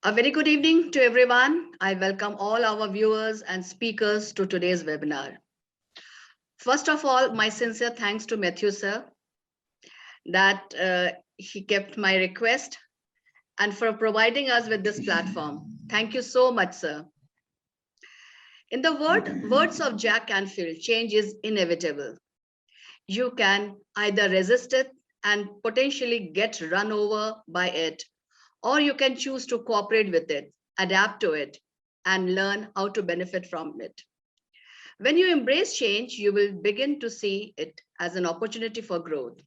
A very good evening to everyone. I welcome all our viewers and speakers to today's webinar. First of all, my sincere thanks to Matthew sir that he kept my request and for providing us with this platform. Thank you so much, sir. In the words of Jack Canfield, change is inevitable. You can either resist it and potentially get run over by it, or you can choose to cooperate with it, adapt to it, and learn how to benefit from it. When you embrace change, you will begin to see it as an opportunity for growth.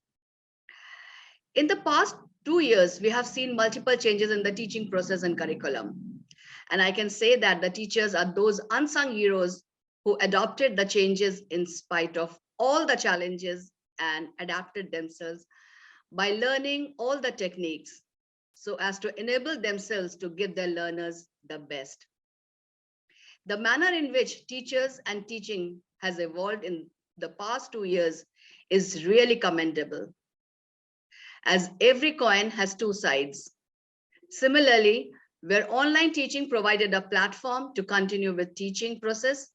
In the past 2 years, we have seen multiple changes in the teaching process and curriculum. And I can say that the teachers are those unsung heroes who adopted the changes in spite of all the challenges and adapted themselves by learning all the techniques so as to enable themselves to give their learners the best. The manner in which teachers and teaching has evolved in the past 2 years is really commendable, as every coin has two sides. Similarly, where online teaching provided a platform to continue with teaching process,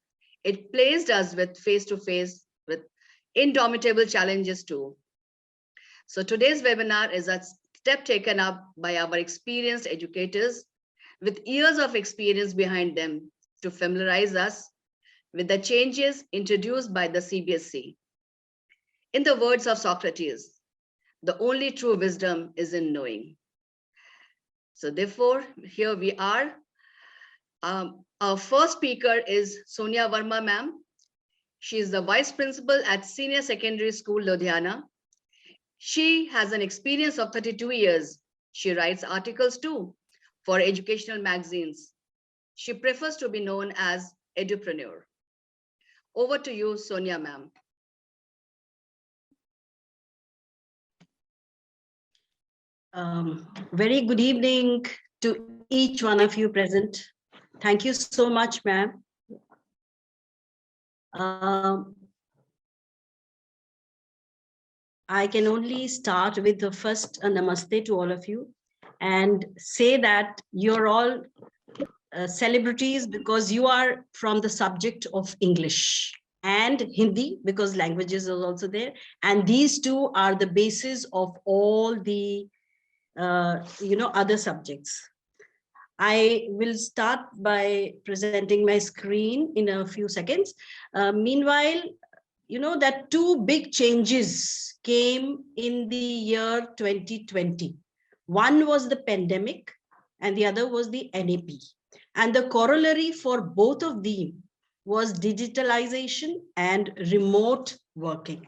it placed us with face-to-face with indomitable challenges too. So today's webinar is a step taken up by our experienced educators with years of experience behind them to familiarize us with the changes introduced by the CBSE. In the words of Socrates, the only true wisdom is in knowing. So therefore, here we are. Our first speaker is Sonia Verma ma'am. She is the Vice Principal at Senior Secondary School, Ludhiana. She has an experience of 32 years. She writes articles too for educational magazines. She prefers to be known as Edupreneur. Over to you, Sonia ma'am. Very good evening to each one of you present. Thank you so much, ma'am. I can only start with the first namaste to all of you and say that you're all celebrities because you are from the subject of English and Hindi, because languages are also there. And these two are the basis of all the other subjects. I will start by presenting my screen in a few seconds. Meanwhile, you know that two big changes came in the year 2020. One was the pandemic and the other was the NAP. And the corollary for both of them was digitalization and remote working.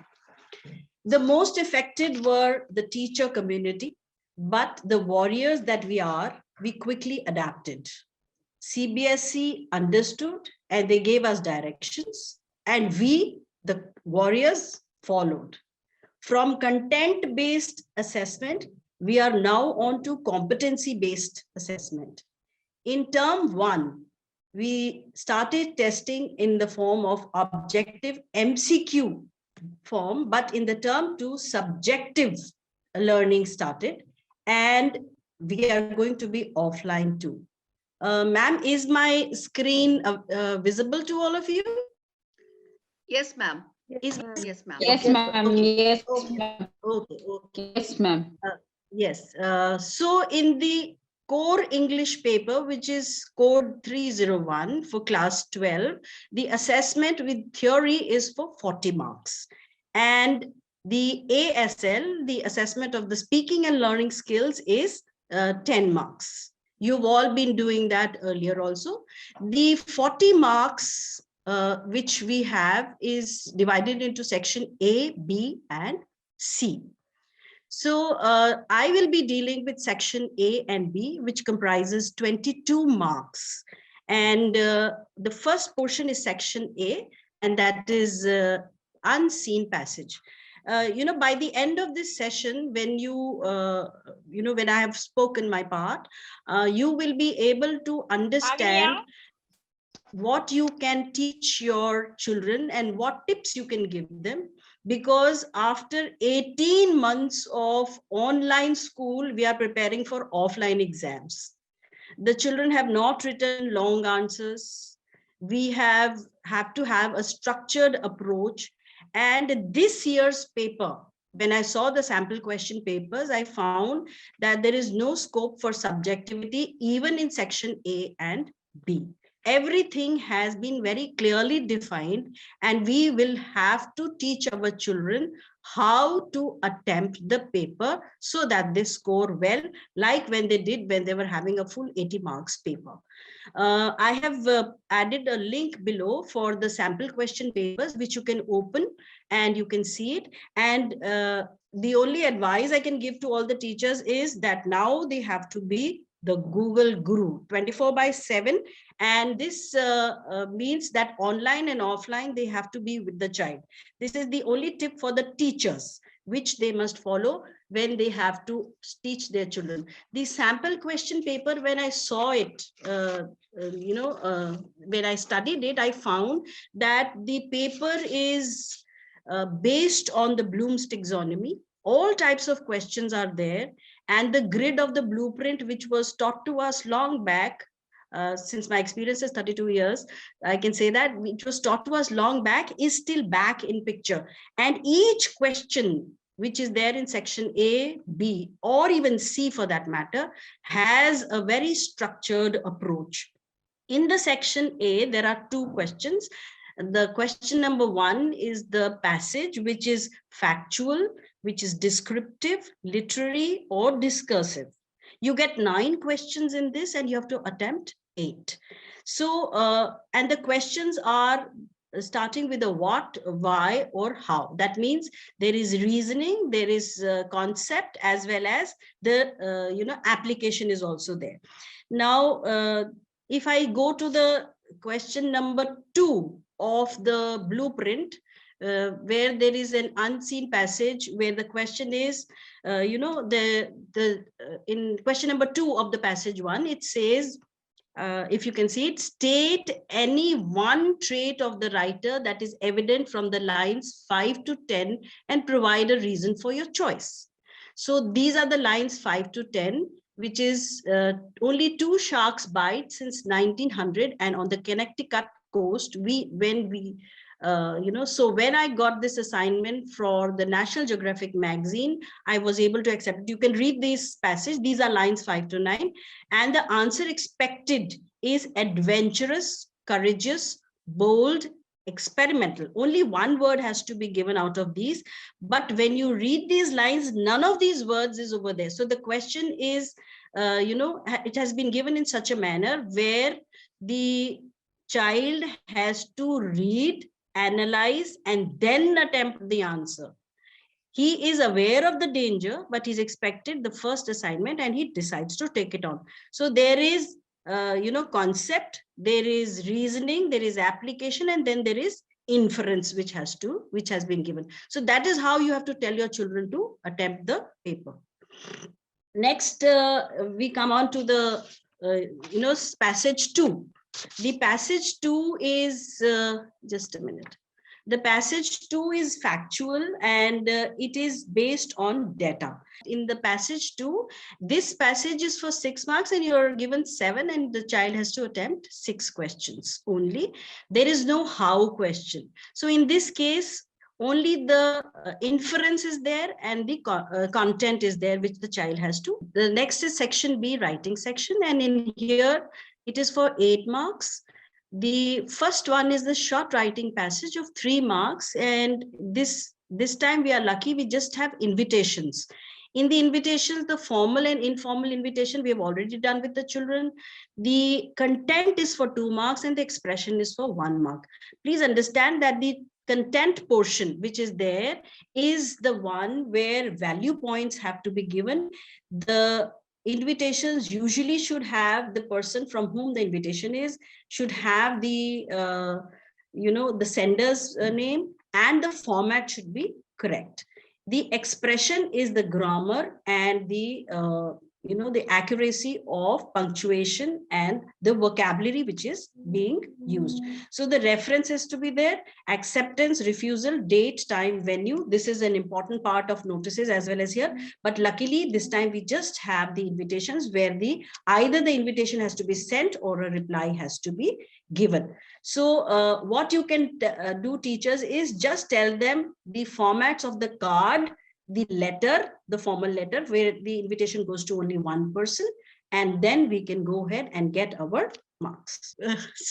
The most affected were the teacher community, but the warriors that we are, we quickly adapted. CBSE understood and they gave us directions, and we, the warriors, followed. From content-based assessment, we are now on to competency-based assessment. In term 1, we started testing in the form of objective MCQ form, but in the term 2, subjective learning started, and we are going to be offline too. Ma'am, is my screen visible to all of you? Yes, ma'am. Yes, ma'am. Yes, ma'am. Yes, ma'am. Okay. Yes, ma'am. Yes. So in the core English paper, which is code 301 for class 12, the assessment with theory is for 40 marks. And the ASL, the assessment of the speaking and learning skills, is 10 marks. You've all been doing that earlier also. The 40 marks which we have is divided into section A, B, and C. So I will be dealing with section A and B, which comprises 22 marks. And the first portion is section A, and that is unseen passage. By the end of this session, when when I have spoken my part, you will be able to understand what you can teach your children and what tips you can give them, because after 18 months of online school, we are preparing for offline exams. The children have not written long answers. We have to have a structured approach. And this year's paper, when I saw the sample question papers, I found that there is no scope for subjectivity even in section A and B. Everything has been very clearly defined, and we will have to teach our children how to attempt the paper so that they score well, like when they did when they were having a full 80 marks paper. I have added a link below for the sample question papers, which you can open and you can see it. And the only advice I can give to all the teachers is that now they have to be the Google guru 24/7. And this means that online and offline, they have to be with the child. This is the only tip for the teachers, which they must follow when they have to teach their children. The sample question paper, when I saw it, when I studied it, I found that the paper is based on the Bloom's taxonomy. All types of questions are there, and the grid of the blueprint, which was taught to us long back, since my experience is 32 years, I can say that which was taught to us long back is still back in picture. And each question which is there in section A, B, or even C for that matter, has a very structured approach. In the section A, there are two questions. The question number 1 is the passage, which is factual, which is descriptive, literary, or discursive. You get 9 questions in this, and you have to attempt 8. So, and the questions are starting with a what, why, or how. That means there is reasoning, there is concept, as well as the application is also there. Now, if I go to the question number 2 of the blueprint, where there is an unseen passage, where the question is, in question number 2 of the passage 1, it says, if you can see it, state any one trait of the writer that is evident from the lines 5 to 10 and provide a reason for your choice. So these are the lines 5 to 10, which is only 2 sharks bite since 1900, and on the Connecticut coast, so when I got this assignment for the National Geographic magazine, I was able to accept it. You can read this passage. These are lines 5 to 9. And the answer expected is adventurous, courageous, bold, experimental. Only one word has to be given out of these. But when you read these lines, none of these words is over there. So the question is, it has been given in such a manner where the child has to read, analyze, and then attempt the answer. He is aware of the danger, but he's expected the first assignment, and he decides to take it on. So there is, concept, there is reasoning, there is application, and then there is inference, which has been given. So that is how you have to tell your children to attempt the paper. Next, we come on to the, passage 2. The passage 2 is, just a minute. The passage 2 is factual, and it is based on data. In the passage 2, this passage is for 6 marks, and you're given 7, and the child has to attempt 6 questions only. There is no how question. So in this case, only the inference is there, and the content is there, which the child has to. The next is section B, writing section, and in here, it is for 8 marks. The first one is the short writing passage of 3 marks. And this time we are lucky, we just have invitations. In the invitations, the formal and informal invitation, we have already done with the children. The content is for 2 marks and the expression is for 1 mark. Please understand that the content portion, which is there, is the one where value points have to be given. The invitations usually should have the person from whom the invitation is, should have the, the sender's name, and the format should be correct. The expression is the grammar and the the accuracy of punctuation and the vocabulary which is being used. So the reference has to be there, acceptance, refusal, date, time, venue. This is an important part of notices as well as here. But luckily this time we just have the invitations where either the invitation has to be sent or a reply has to be given. So what you can do, teachers, is just tell them the formats of the card, the letter, the formal letter where the invitation goes to only one person, and then we can go ahead and get our marks.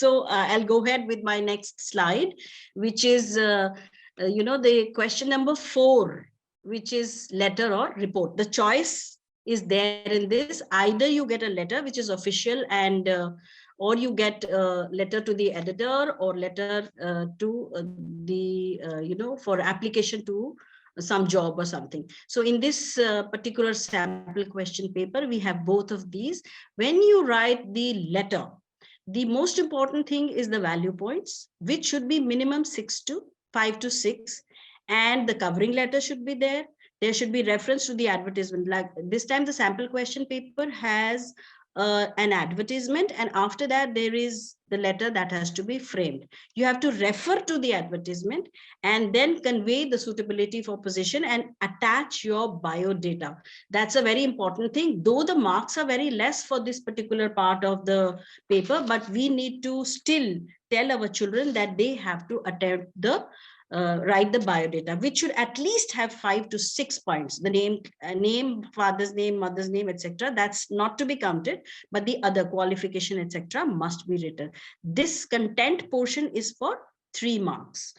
I'll go ahead with my next slide, which is, the question number 4, which is letter or report. The choice is there in this. Either you get a letter which is official and or you get a letter to the editor or letter to for application to some job or something. So in this particular sample question paper, we have both of these. When you write the letter, the most important thing is the value points, which should be minimum 5 to 6, and the covering letter should be there. There should be reference to the advertisement. Like this time, the sample question paper has an advertisement, and after that there is the letter that has to be framed. You have to refer to the advertisement and then convey the suitability for position and attach your bio data. That's a very important thing, though the marks are very less for this particular part of the paper, but we need to still tell our children that they have to attempt the write the biodata, which should at least have 5 to 6 points. The name, father's name, mother's name, etc. That's not to be counted, but the other qualification, etc. must be written. This content portion is for 2 marks.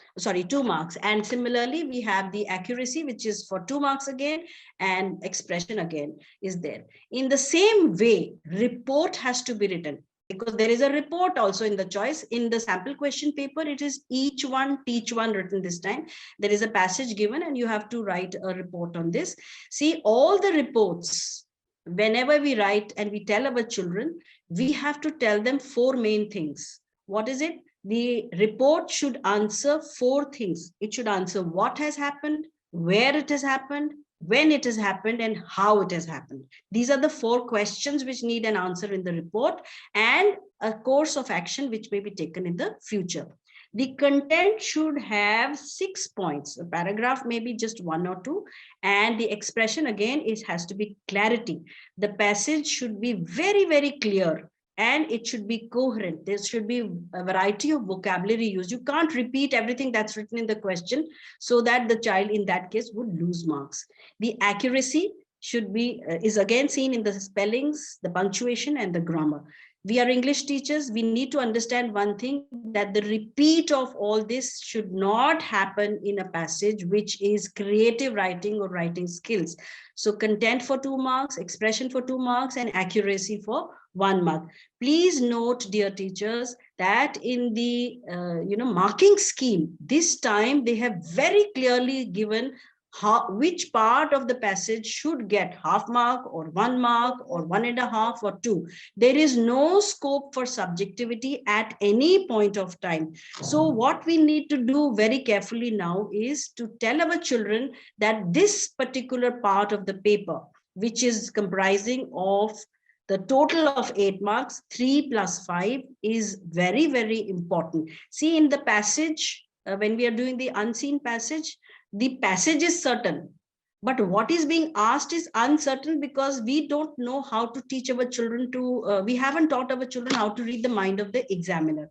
And similarly, we have the accuracy, which is for 2 marks again, and expression again is there. In the same way, report has to be written, because there is a report also in the choice. In the sample question paper, it is each one, teach one written this time. There is a passage given and you have to write a report on this. See, all the reports, whenever we write and we tell our children, we have to tell them 4 main things. What is it? The report should answer 4 things. It should answer what has happened, where it has happened, when it has happened, and how it has happened. These are the 4 questions which need an answer in the report, and a course of action which may be taken in the future. The content should have 6 points. A paragraph may be just 1 or 2, and the expression, again, it has to be clarity. The passage should be very, very clear, and it should be coherent. There should be a variety of vocabulary used. You can't repeat everything that's written in the question, so that the child in that case would lose marks. The accuracy should be is again seen in the spellings, the punctuation, and the grammar. We are English teachers. We need to understand one thing, that the repeat of all this should not happen in a passage which is creative writing or writing skills. So content for 2 marks, expression for 2 marks, and accuracy for 1 mark. Please note, dear teachers, that in the marking scheme, this time they have very clearly given which part of the passage should get half mark or 1 mark or 1.5 or 2. There is no scope for subjectivity at any point of time. So what we need to do very carefully now is to tell our children that this particular part of the paper, which is comprising of the total of 8 marks, 3 plus 5, is very, very important. See, in the passage, when we are doing the unseen passage, the passage is certain, but what is being asked is uncertain, because we don't know how to teach our children to, we haven't taught our children how to read the mind of the examiner.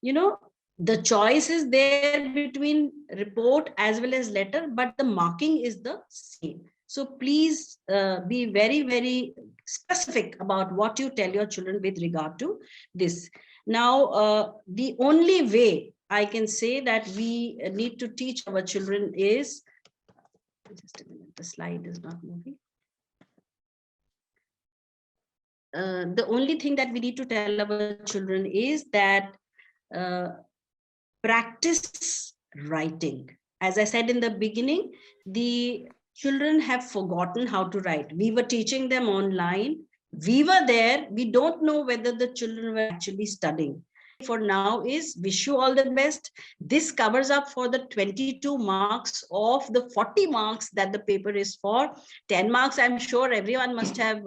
The choice is there between report as well as letter, but the marking is the same. So please be very, very specific about what you tell your children with regard to this. Now, the only way I can say that we need to teach our children is, just a minute, the slide is not moving. The only thing that we need to tell our children is that practice writing. As I said in the beginning, the children have forgotten how to write. We were teaching them online. We were there. We don't know whether the children were actually studying. for now is wish you all the best. This covers up for the 22 marks of the 40 marks that the paper is for. 10 marks, I'm sure everyone must have,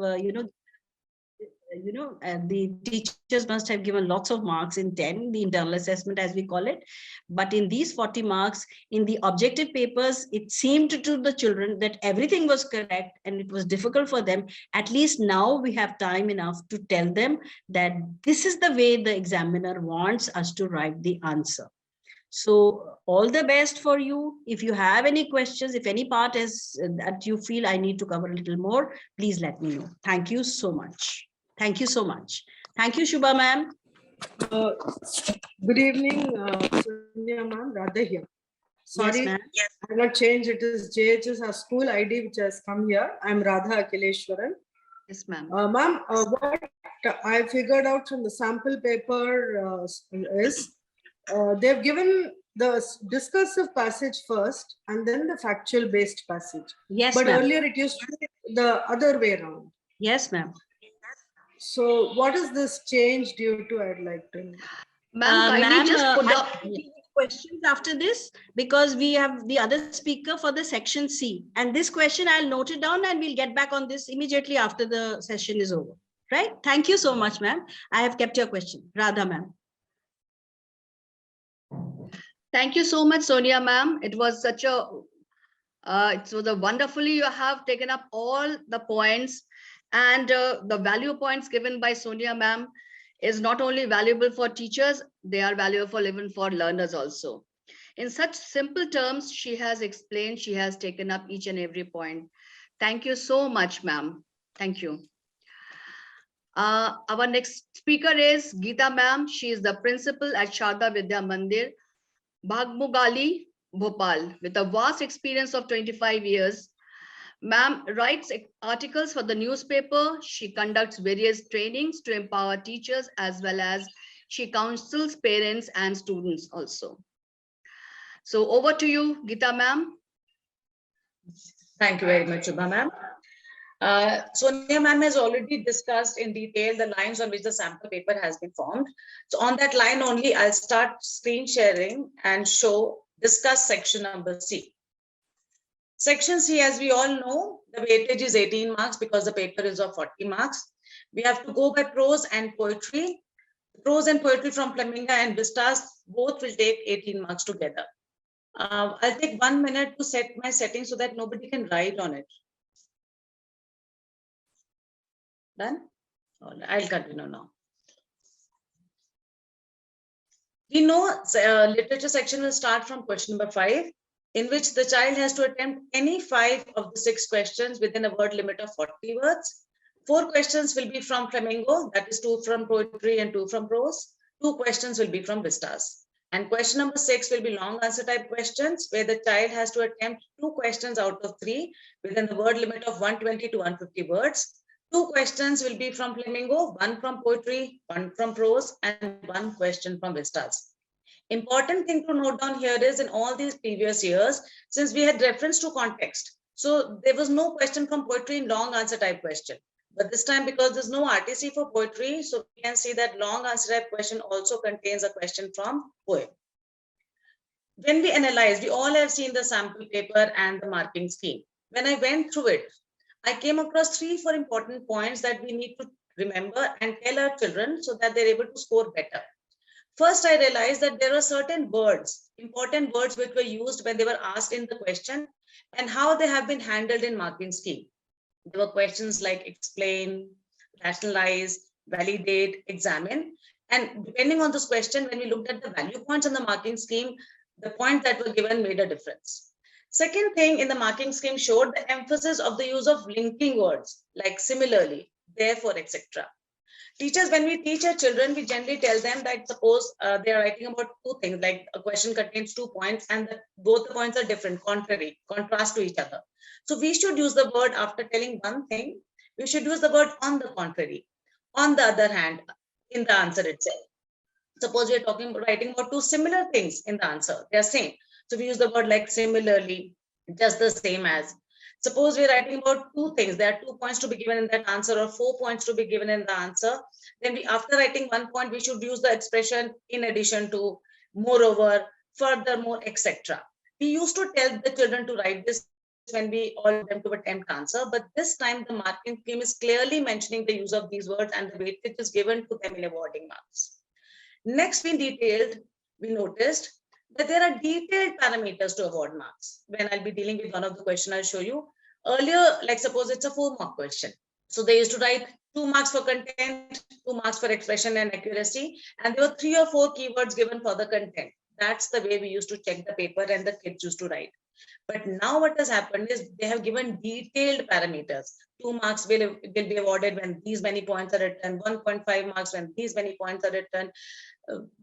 the teachers must have given lots of marks in 10, the internal assessment as we call it. But in these 40 marks, in the objective papers, it seemed to the children that everything was correct and it was difficult for them. At least now we have time enough to tell them that this is the way the examiner wants us to write the answer. So all the best for you. If you have any questions, if any part is that you feel I need to cover a little more, please let me know. Thank you so much. Thank you so much. Thank you, Shubha ma'am. Good evening, Sonia ma'am, Radha here. Sorry, Yes, I have not changed. It is JHS, our school ID, which has come here. I'm Radha Akileshwaran. Yes, ma'am. Ma'am, what I figured out from the sample paper is they've given the discursive passage first and then the factual based passage. yes, But ma'am. earlier it used to be the other way around. Yes, ma'am. So what is this change due to? I'd like to know. Ma'am, kindly just put I'll up. give you questions after this because we have the other speaker for the section C. And this question I'll note it down and we'll get back on this immediately after the session is over. Right? Thank you so much, ma'am. I have kept your question. Radha, ma'am. Thank you so much, Sonia ma'am. It was such a, it was a wonderfully you have taken up all the points, and the value points given by Sonia ma'am is not only valuable for teachers, they are valuable even for learners also. In such simple terms, she has explained, she has taken up each and every point. Thank you so much, ma'am. Thank you. Our next speaker is Geeta ma'am. She is the principal at Sharda Vidya Mandir, Bhagmugali, Bhopal, with a vast experience of 25 years. Ma'am writes articles for the newspaper. She conducts various trainings to empower teachers, as well as she counsels parents and students also. So over to you, Geeta ma'am. Thank you very much, Shubha ma'am. Sonia ma'am has already discussed in detail the lines on which the sample paper has been formed. So on that line only, I'll start screen sharing and discuss section number C. Section C, as we all know, the weightage is 18 marks because the paper is of 40 marks. We have to go by prose and poetry. Prose and poetry from Flamingo and Vistas both will take 18 marks together. I'll take 1 minute to set my settings so that nobody can write on it. Done? I'll continue now. We know literature section will start from question number 5, in which the child has to attempt any 5 of the 6 questions within a word limit of 40 words. 4 questions will be from Flamingo, that is 2 from poetry and 2 from prose. 2 questions will be from Vistas. And question number 6 will be long answer type questions, where the child has to attempt 2 questions out of 3 within the word limit of 120 to 150 words. 2 questions will be from Flamingo, 1 from poetry, 1 from prose, and 1 question from Vistas. Important thing to note down here is in all these previous years, since we had reference to context, so there was no question from poetry in long answer type question. But this time, because there's no RTC for poetry, so we can see that long answer type question also contains a question from poem. When we analyze, we all have seen the sample paper and the marking scheme. When I went through it, I came across 3-4 important points that we need to remember and tell our children so that they're able to score better. First, I realized that there are certain words, important words which were used when they were asked in the question and how they have been handled in marking scheme. There were questions like explain, rationalize, validate, examine. And depending on this question, when we looked at the value points in the marking scheme, the points that were given made a difference. Second thing in the marking scheme showed the emphasis of the use of linking words like similarly, therefore, etc. Teachers, when we teach our children, we generally tell them that suppose they are writing about 2 things, like a question contains 2 points and both the points are different, contrary, contrast to each other. So we should use the word after telling one thing, we should use the word on the contrary, on the other hand, in the answer itself. Suppose we are writing about 2 similar things in the answer, they are same. So we use the word like similarly, just the same as. Suppose we're writing about two things. There are 2 points to be given in that answer or 4 points to be given in the answer. Then we, after writing 1 point, we should use the expression in addition to, moreover, furthermore, etc. We used to tell the children to write this when we all them to attempt answer, but this time the marking scheme is clearly mentioning the use of these words and the weightage is given to them in awarding marks. Next, we noticed that there are detailed parameters to award marks. When I'll be dealing with one of the questions, I'll show you. Earlier, like suppose it's a 4-mark question. So they used to write 2 marks for content, 2 marks for expression and accuracy, and there were 3 or 4 keywords given for the content. That's the way we used to check the paper and the kids used to write. But now what has happened is they have given detailed parameters. 2 marks will be awarded when these many points are written, 1.5 marks when these many points are written,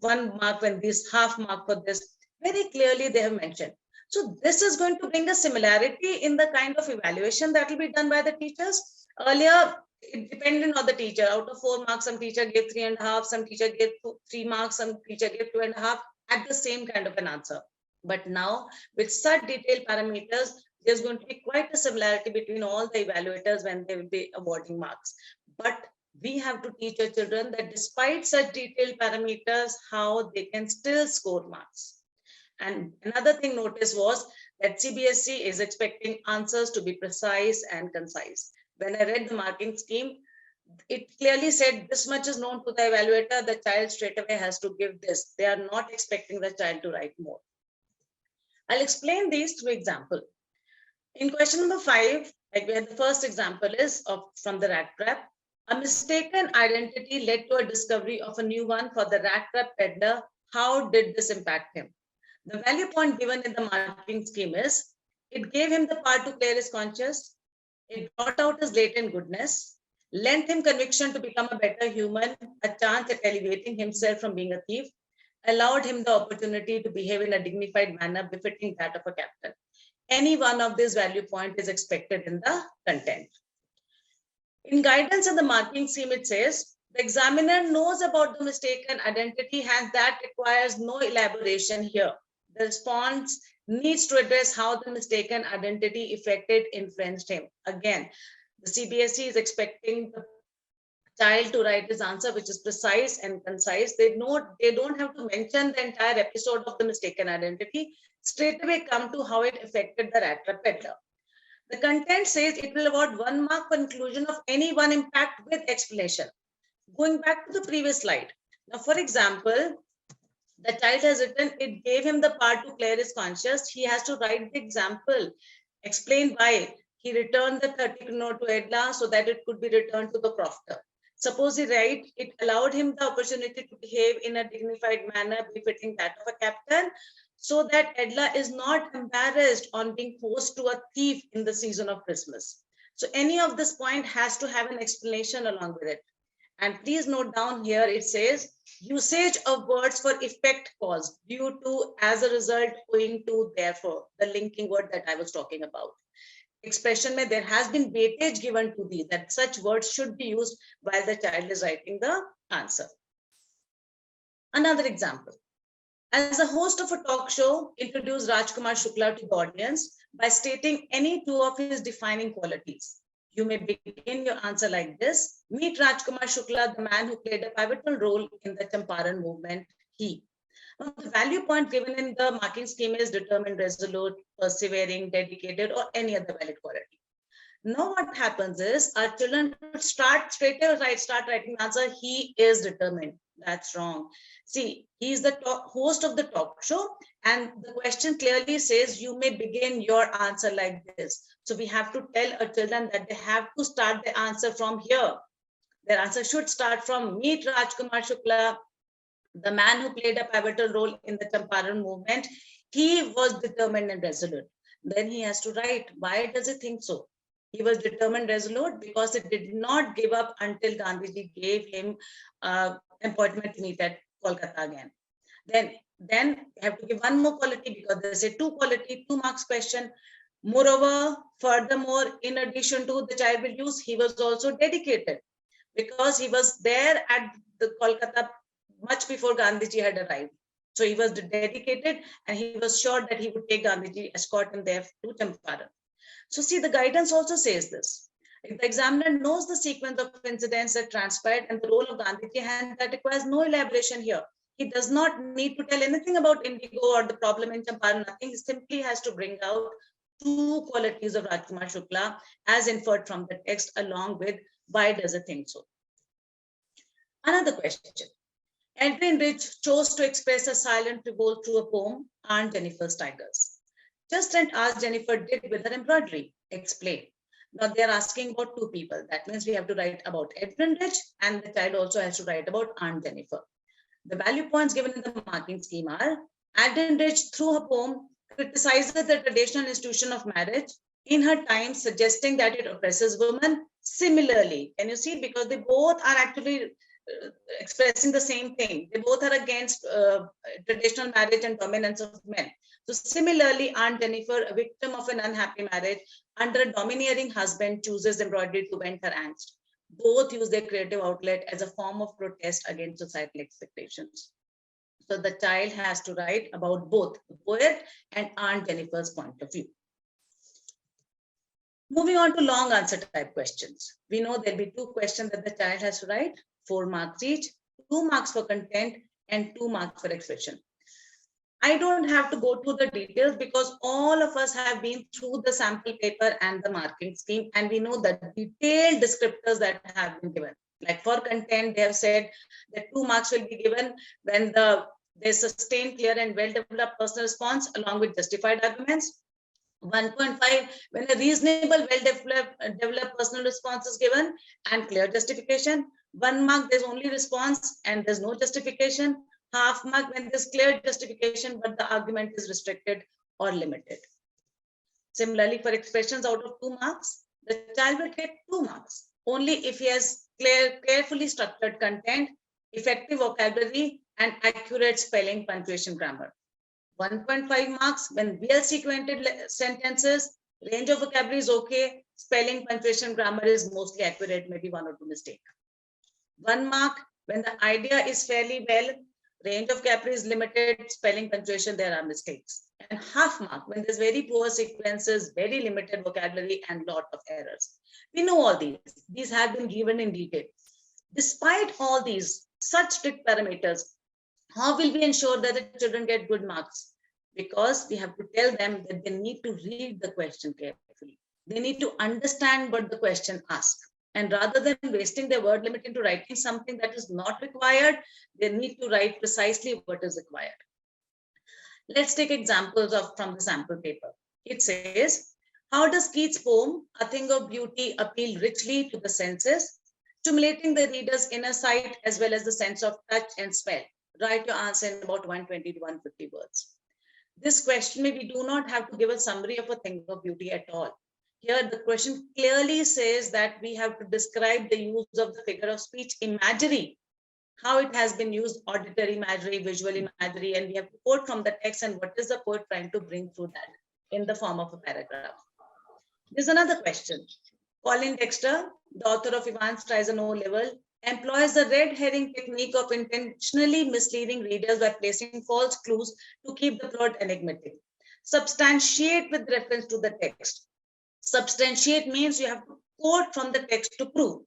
1 mark when this, half mark for this. Very clearly they have mentioned. So this is going to bring a similarity in the kind of evaluation that will be done by the teachers. Earlier, it depended on the teacher. Out of 4 marks, some teacher gave 3.5, some teacher gave 3 marks, some teacher gave 2.5 at the same kind of an answer. But now with such detailed parameters, there's going to be quite a similarity between all the evaluators when they will be awarding marks. But we have to teach our children that despite such detailed parameters, how they can still score marks. And another thing noticed was that CBSE is expecting answers to be precise and concise. When I read the marking scheme, it clearly said this much is known to the evaluator, the child straight away has to give this. They are not expecting the child to write more. I'll explain these through example. In question number 5, like where the first example is from the rat trap, a mistaken identity led to a discovery of a new one for the rat trap peddler. How did this impact him? The value point given in the marking scheme is, it gave him the power to clear his conscience, it brought out his latent goodness, lent him conviction to become a better human, a chance at elevating himself from being a thief, allowed him the opportunity to behave in a dignified manner befitting that of a captain. Any one of these value points is expected in the content. In guidance in the marking scheme, it says, the examiner knows about the mistaken identity, hence that requires no elaboration here. The response needs to address how the mistaken identity affected, influenced him. Again, the CBSE is expecting the child to write his answer, which is precise and concise. They don't have to mention the entire episode of the mistaken identity. Straight away come to how it affected the rat trap peddler. The content says it will award 1 mark for inclusion of any one impact with explanation. Going back to the previous slide. Now, for example, the child has written, it gave him the power to clear his conscience. He has to write the example, explain why. He returned the 30 note to Edla so that it could be returned to the crofter. Suppose he write, it allowed him the opportunity to behave in a dignified manner befitting that of a captain, so that Edla is not embarrassed on being forced to a thief in the season of Christmas. So any of this point has to have an explanation along with it. And please note down here, it says usage of words for effect cause, due to, as a result, owing to, therefore, the linking word that I was talking about. Expression mein there has been weightage given to these, that such words should be used while the child is writing the answer. Another example. As a host of a talk show, introduce Rajkumar Shukla to the audience by stating any 2 of his defining qualities. You may begin your answer like this. Meet Rajkumar Shukla, the man who played a pivotal role in the Champaran movement. He. Now, the value point given in the marking scheme is determined, resolute, persevering, dedicated, or any other valid quality. Now what happens is our children start straight away, start writing the answer, he is determined. That's wrong. See, he is the host of the talk show, and the question clearly says you may begin your answer like this. So we have to tell our children that they have to start the answer from here. Their answer should start from meet Rajkumar Shukla, the man who played a pivotal role in the Champaran movement. He was determined and resolute. Then he has to write, why does he think so? He was determined, resolute, because he did not give up until Gandhiji gave him appointment to meet at Kolkata again. Then you have to give one more quality, because there's a 2 quality, 2 marks question. Moreover, furthermore, in addition to, the child will use, he was also dedicated, because he was there at the Kolkata much before Gandhiji had arrived. So he was dedicated and he was sure that he would take Gandhiji, escort him there to Champaran. So see, the guidance also says this. If the examiner knows the sequence of incidents that transpired and the role of Gandhiji, and that requires no elaboration here. He does not need to tell anything about Indigo or the problem in Champaran, nothing. He simply has to bring out two qualities of Rajkumar Shukla as inferred from the text, along with why does it think so. Another question. Edwin Rich chose to express a silent revolt through a poem, Aunt Jennifer's Tigers. Just as Jennifer did with her embroidery. Explain. Now they're asking about two people. That means we have to write about Edwin Rich, and the child also has to write about Aunt Jennifer. The value points given in the marking scheme are: Edwin Rich, through her poem, criticizes the traditional institution of marriage in her time, suggesting that it oppresses women. Similarly, can you see? Because they both are actually expressing the same thing. They both are against traditional marriage and dominance of men. So similarly, Aunt Jennifer, a victim of an unhappy marriage under a domineering husband, chooses embroidery to vent her angst. Both use their creative outlet as a form of protest against societal expectations. So the child has to write about both the poet and Aunt Jennifer's point of view. Moving on to long answer type questions. We know there'll be two questions that the child has to write, 4 marks each, 2 marks for content and 2 marks for expression. I don't have to go through the details because all of us have been through the sample paper and the marking scheme, and we know the detailed descriptors that have been given. Like for content, they have said that 2 marks will be given when there's sustained, clear and well-developed personal response along with justified arguments. 1.5 when a reasonable, well-developed personal response is given and clear justification. 1 mark, there's only response and there's no justification. Half mark when there's clear justification, but the argument is restricted or limited. Similarly, for expressions out of 2 marks, the child will get 2 marks only if he has carefully structured content, effective vocabulary, and accurate spelling, punctuation, grammar. 1.5 marks when well-sequenced sentences, range of vocabulary is okay, spelling, punctuation, grammar is mostly accurate, maybe 1 or 2 mistakes. 1 mark when the idea is fairly well, range of vocabulary is limited, spelling, punctuation, there are mistakes. And half mark when there's very poor sequences, very limited vocabulary, and lot of errors. We know all these. These have been given in detail. Despite all these such strict parameters, how will we ensure that the children get good marks? Because we have to tell them that they need to read the question carefully. They need to understand what the question asks. And rather than wasting their word limit into writing something that is not required, they need to write precisely what is required. Let's take examples from the sample paper. It says, how does Keats' poem, A Thing of Beauty, appeal richly to the senses, stimulating the reader's inner sight as well as the sense of touch and smell? Write your answer in about 120 to 150 words. This question, we do not have to give a summary of A Thing of Beauty at all. Here, the question clearly says that we have to describe the use of the figure of speech imagery, how it has been used, auditory imagery, visual imagery, and we have to quote from the text and what is the poet trying to bring through that in the form of a paragraph. There's another question. Colin Dexter, the author of Evans Tries an O-Level, employs the red herring technique of intentionally misleading readers by placing false clues to keep the plot enigmatic. Substantiate with reference to the text. Substantiate means you have to quote from the text to prove.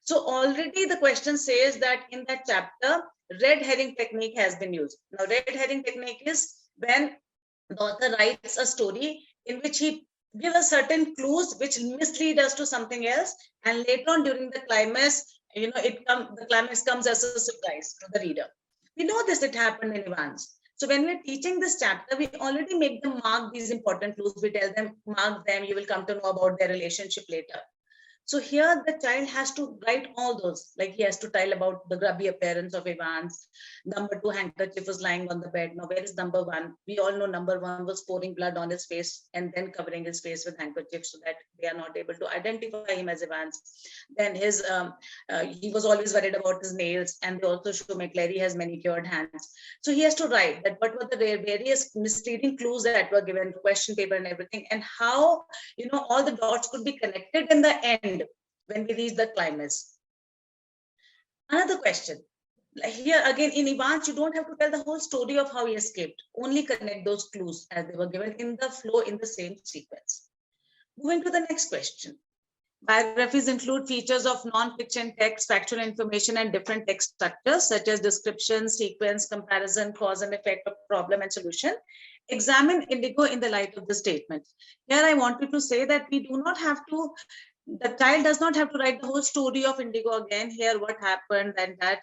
So already the question says that in that chapter, red herring technique has been used. Now, red herring technique is when the author writes a story in which he gives us certain clues which mislead us to something else, and later on during the climax, the climax comes as a surprise to the reader. We know this, it happened in Evans. So when we're teaching this chapter, we already make them mark these important clues. We tell them, mark them, you will come to know about their relationship later. So here the child has to write all those, like he has to tell about the grubby appearance of Evans. Number 2 handkerchief was lying on the bed. Now, where is number 1? We all know number 1 was pouring blood on his face and then covering his face with handkerchief so that they are not able to identify him as Evans. Then he was always worried about his nails, and they also show McClary has manicured hands. So he has to write that what were the various misleading clues that were given, question paper and everything, and how, all the dots could be connected in the end when we reach the climax. Another question. Here again in Evans, you don't have to tell the whole story of how he escaped. Only connect those clues as they were given in the flow in the same sequence. Moving to the next question. Biographies include features of non-fiction text, factual information, and different text structures such as description, sequence, comparison, cause and effect of problem and solution. Examine indigo in the light of the statement. Here I wanted to say that we do not have to, the child does not have to write the whole story of indigo again, here what happened and that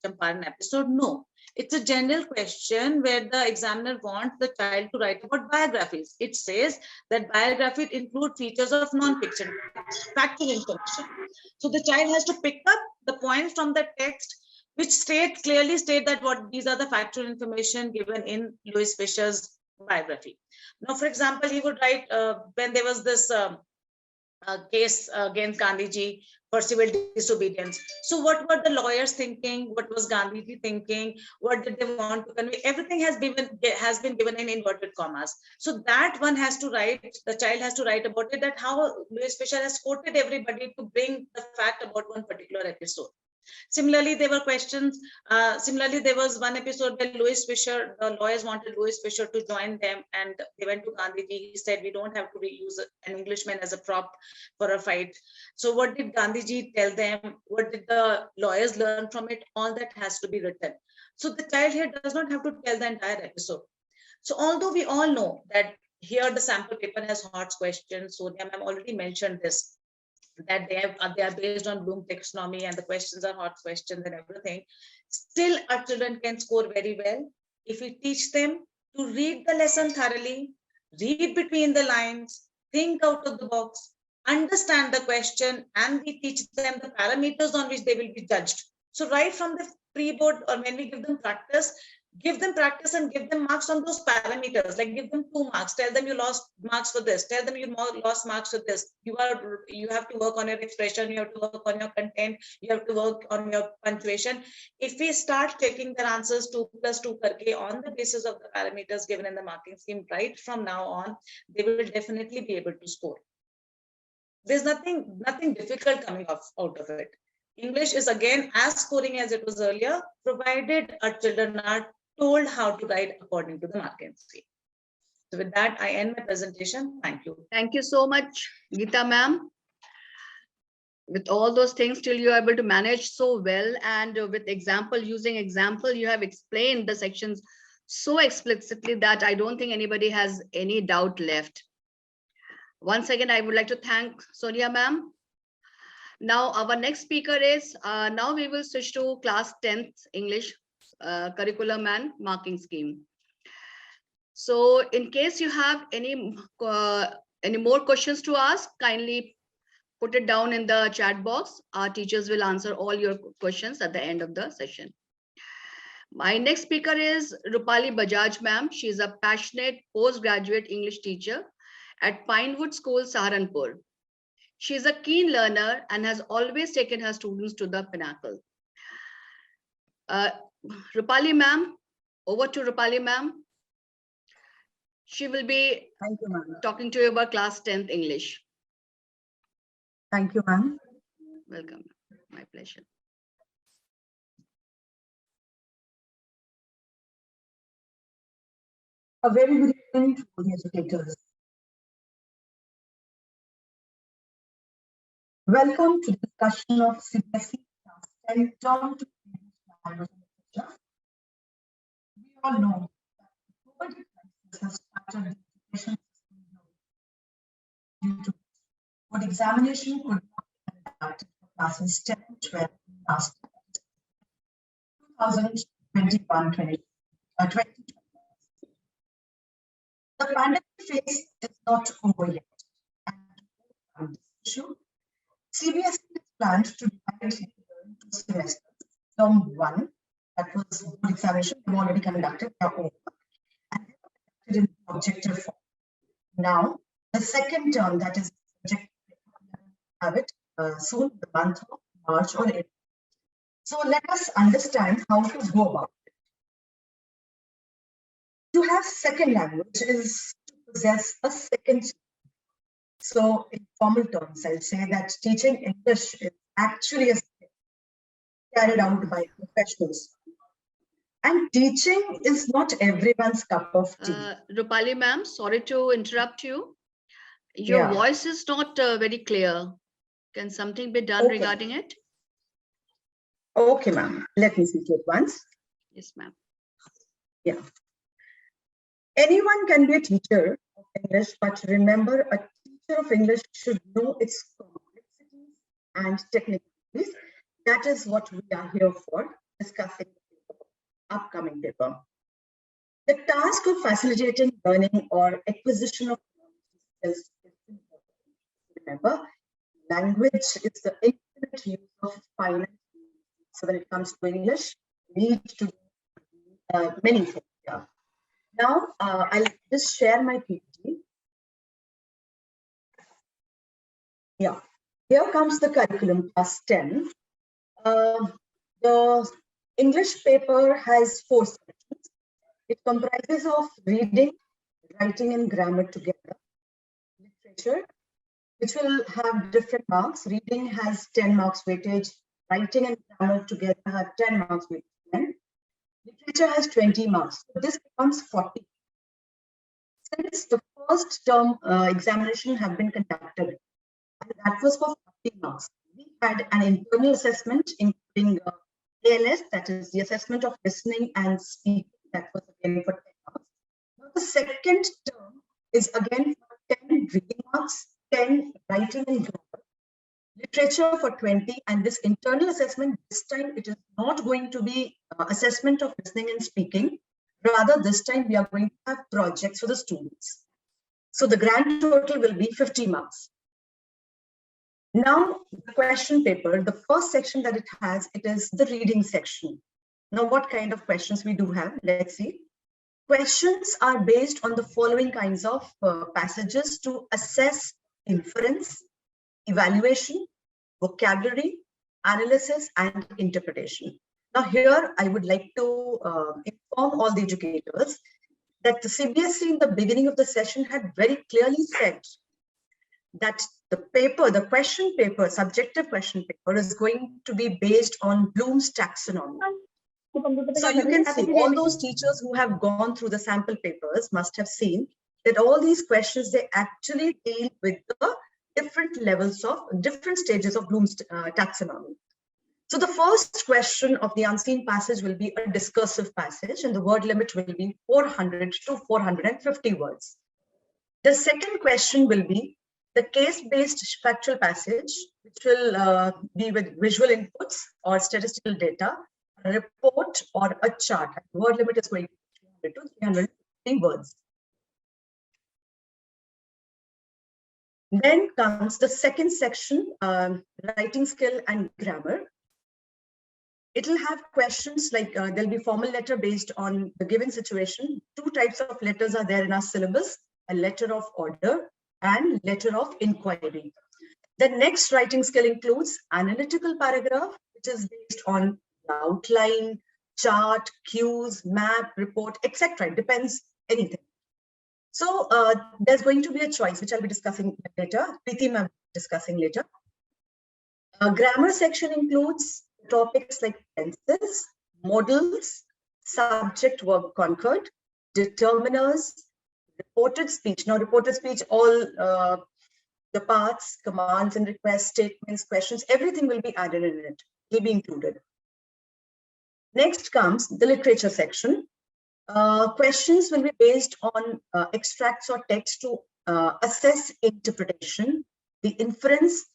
Champaran episode. No, it's a general question where the examiner wants the child to write about biographies. It says that biographies include features of non-fiction text, factual information. So the child has to pick up the points from the text which clearly state that what these are the factual information given in Louis Fisher's biography. Now, for example, he would write when there was this case against Gandhiji for civil disobedience. So what were the lawyers thinking? What was Gandhiji thinking? What did they want to convey? Everything has been given in inverted commas. So that one has to write, the child has to write about it, that how Louis Fisher has quoted everybody to bring the fact about one particular episode. Similarly, there were questions. Similarly, there was one episode where Louis Fisher, the lawyers wanted Louis Fisher to join them, and they went to Gandhiji. He said, "We don't have to use an Englishman as a prop for a fight." So, what did Gandhiji tell them? What did the lawyers learn from it? All that has to be written. So, the child here does not have to tell the entire episode. So, although we all know that here the sample paper has hot questions, Sonia ma'am already mentioned this, that they are based on Bloom taxonomy and the questions are hot questions and everything. Still, our children can score very well if we teach them to read the lesson thoroughly, read between the lines, think out of the box, understand the question, and we teach them the parameters on which they will be judged. So right from the pre-board, or when we give them practice and give them marks on those parameters, like give them 2 marks, tell them you lost marks for this, tell them you lost marks for this. You have to work on your expression, you have to work on your content, you have to work on your punctuation. If we start taking their answers 2 + 2 karke on the basis of the parameters given in the marking scheme right from now on, they will definitely be able to score. There's nothing difficult coming out of it. English is again as scoring as it was earlier, provided our children are told how to write according to the marking scheme. So with that, I end my presentation. Thank you. Thank you so much, Geeta ma'am. With all those things, still you are able to manage so well, and with using example, you have explained the sections so explicitly that I don't think anybody has any doubt left. Once again, I would like to thank Sonia ma'am. Now our next speaker is, now we will switch to class 10th English curriculum and marking scheme. So in case you have any more questions to ask, kindly put it down in the chat box. Our teachers will answer all your questions at the end of the session. My next speaker is Rupali Bajaj ma'am. She is a passionate postgraduate English teacher at Pinewood School, Saharanpur. She is a keen learner and has always taken her students to the pinnacle. Rupali ma'am, over to Rupali ma'am. She will be talking to you about class 10th English. Thank you, ma'am. Welcome. My pleasure. A very good evening to all the educators. Welcome to the discussion of CBSE class 10 term 2 English language and literature. We all know that the COVID crisis has shattered the education system due to what examination could not be conducted for classes 10 and 12 last 2021-20. The pandemic phase is not over yet, and to overcome this issue, CBSE plans to divide it into 2 semesters. Term 1, that was board examination, they've already conducted their own work, and they were conducted in objective form. Now, the second term, that is subjective, have it soon, the month of March or April. So let us understand how to go about it. To have second language is to possess a second. So in formal terms, I'll say that teaching English is actually a skill carried out by professionals. And teaching is not everyone's cup of tea. Rupali ma'am, sorry to interrupt you. Your Yeah. voice is not very clear. Can something be done Okay. regarding it? Okay, ma'am. Let me speak it once. Yes, ma'am. Yeah. Anyone can be a teacher of English, but remember, a teacher of English should know its complexities and technicalities. That is what we are here for, discussing the upcoming paper. The task of facilitating learning or acquisition of knowledge is important. Remember, language is the infinite use of finite. So when it comes to English, we need to do many things. Yeah. Now, I'll just share my PPT. Yeah, here comes the curriculum class 10. The English paper has 4 sections. It comprises of reading, writing and grammar together, literature, which will have different marks. Reading has 10 marks weightage, writing and grammar together have 10 marks weightage. Literature has 20 marks. So this becomes 40. Since the first term examination have been conducted, and that was for 40 marks. We had an internal assessment including ALS, that is the assessment of listening and speaking, that was again for 10 marks. Now the second term is again for 10 reading marks, 10 writing and grammar, literature for 20, and this internal assessment, this time it is not going to be assessment of listening and speaking. Rather, this time we are going to have projects for the students. So the grand total will be 50 marks. Now, the question paper, the first section that it has, it is the reading section. Now, what kind of questions we do have? Let's see. Questions are based on the following kinds of passages to assess inference, evaluation, vocabulary, analysis, and interpretation. Now, here I would like to inform all the educators that the CBSE in the beginning of the session had very clearly said that the paper, the question paper, subjective question paper is going to be based on Bloom's taxonomy. So you can see all those teachers who have gone through the sample papers must have seen that all these questions, they actually deal with the different levels of different stages of Bloom's taxonomy. So the first question of the unseen passage will be a discursive passage, and the word limit will be 400 to 450 words. The second question will be the case-based factual passage, which will be with visual inputs or statistical data, a report or a chart. The word limit is going to be 300 to 350 words. Then comes the second section, writing skill and grammar. It will have questions like there'll be formal letter based on the given situation. 2 types of letters are there in our syllabus, a letter of order and letter of inquiry. The next writing skill includes analytical paragraph, which is based on outline, chart, cues, map, report, etc. It depends anything. So there's going to be a choice, which I'll be discussing later. Preeti ma'am discussing later. Grammar section includes topics like tenses, modals, subject-verb concord, determiners, reported speech. Now, reported speech, all the parts, commands and requests, statements, questions, everything will be added in it, will be included. Next comes the literature section. Questions will be based on extracts or text to assess interpretation, the inference,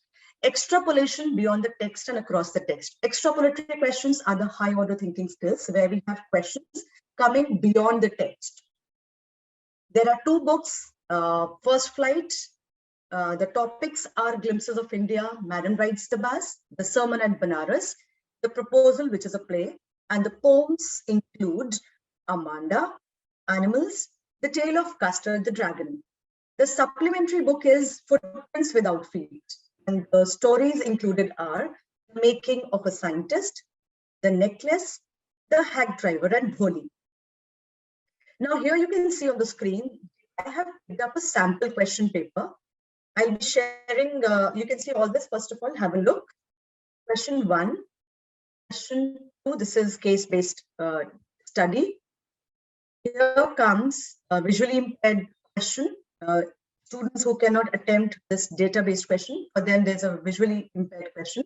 extrapolation beyond the text and across the text. Extrapolatory questions are the high order thinking skills where we have questions coming beyond the text. There are 2 books, First Flight. The topics are Glimpses of India, Madam Rides the Bus, The Sermon at Banaras, The Proposal, which is a play, and the poems include Amanda, Animals, The Tale of Custard the Dragon. The supplementary book is Footprints Without Feet, and the stories included are The Making of a Scientist, The Necklace, The Hack Driver, and Bholi. Now here you can see on the screen, I have picked up a sample question paper. I'll be sharing, you can see all this. First of all, have a look. Question 1, question 2, this is case-based study. Here comes a visually impaired question. students who cannot attempt this data-based question, for them there's a visually impaired question.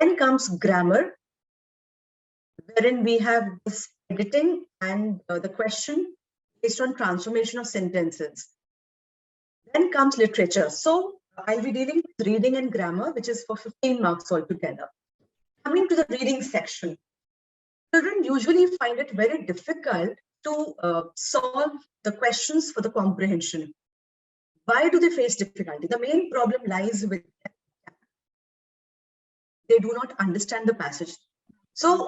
Then comes grammar, wherein we have this editing and the question based on transformation of sentences. Then comes literature. So I'll be dealing with reading and grammar, which is for 15 marks altogether. Coming to the reading section, children usually find it very difficult to solve the questions for the comprehension. Why do they face difficulty? The main problem lies with they do not understand the passage. So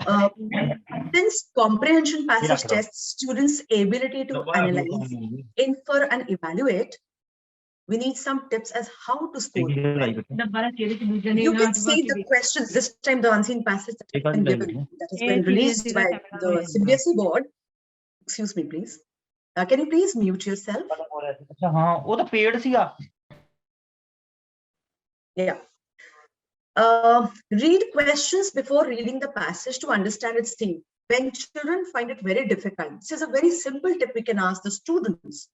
since comprehension passage tests students' ability to analyze, infer, and evaluate, we need some tips as how to score. You can see the questions this time, the unseen passage that has been given, that has been released by the CBSE board. Excuse me, please. Can you please mute yourself? Yeah. Read questions before reading the passage to understand its theme. When children find it very difficult, this is a very simple tip we can ask the students.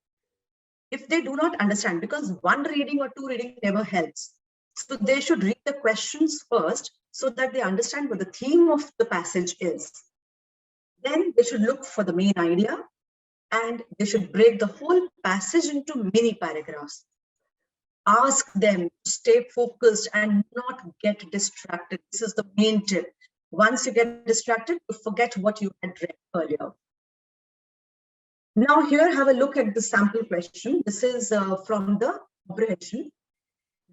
If they do not understand, because one reading or two reading never helps. So they should read the questions first so that they understand what the theme of the passage is. Then they should look for the main idea and they should break the whole passage into mini paragraphs. Ask them to stay focused and not get distracted. This is the main tip. Once you get distracted, you forget what you had read earlier. Now here, have a look at the sample question. This is from the comprehension.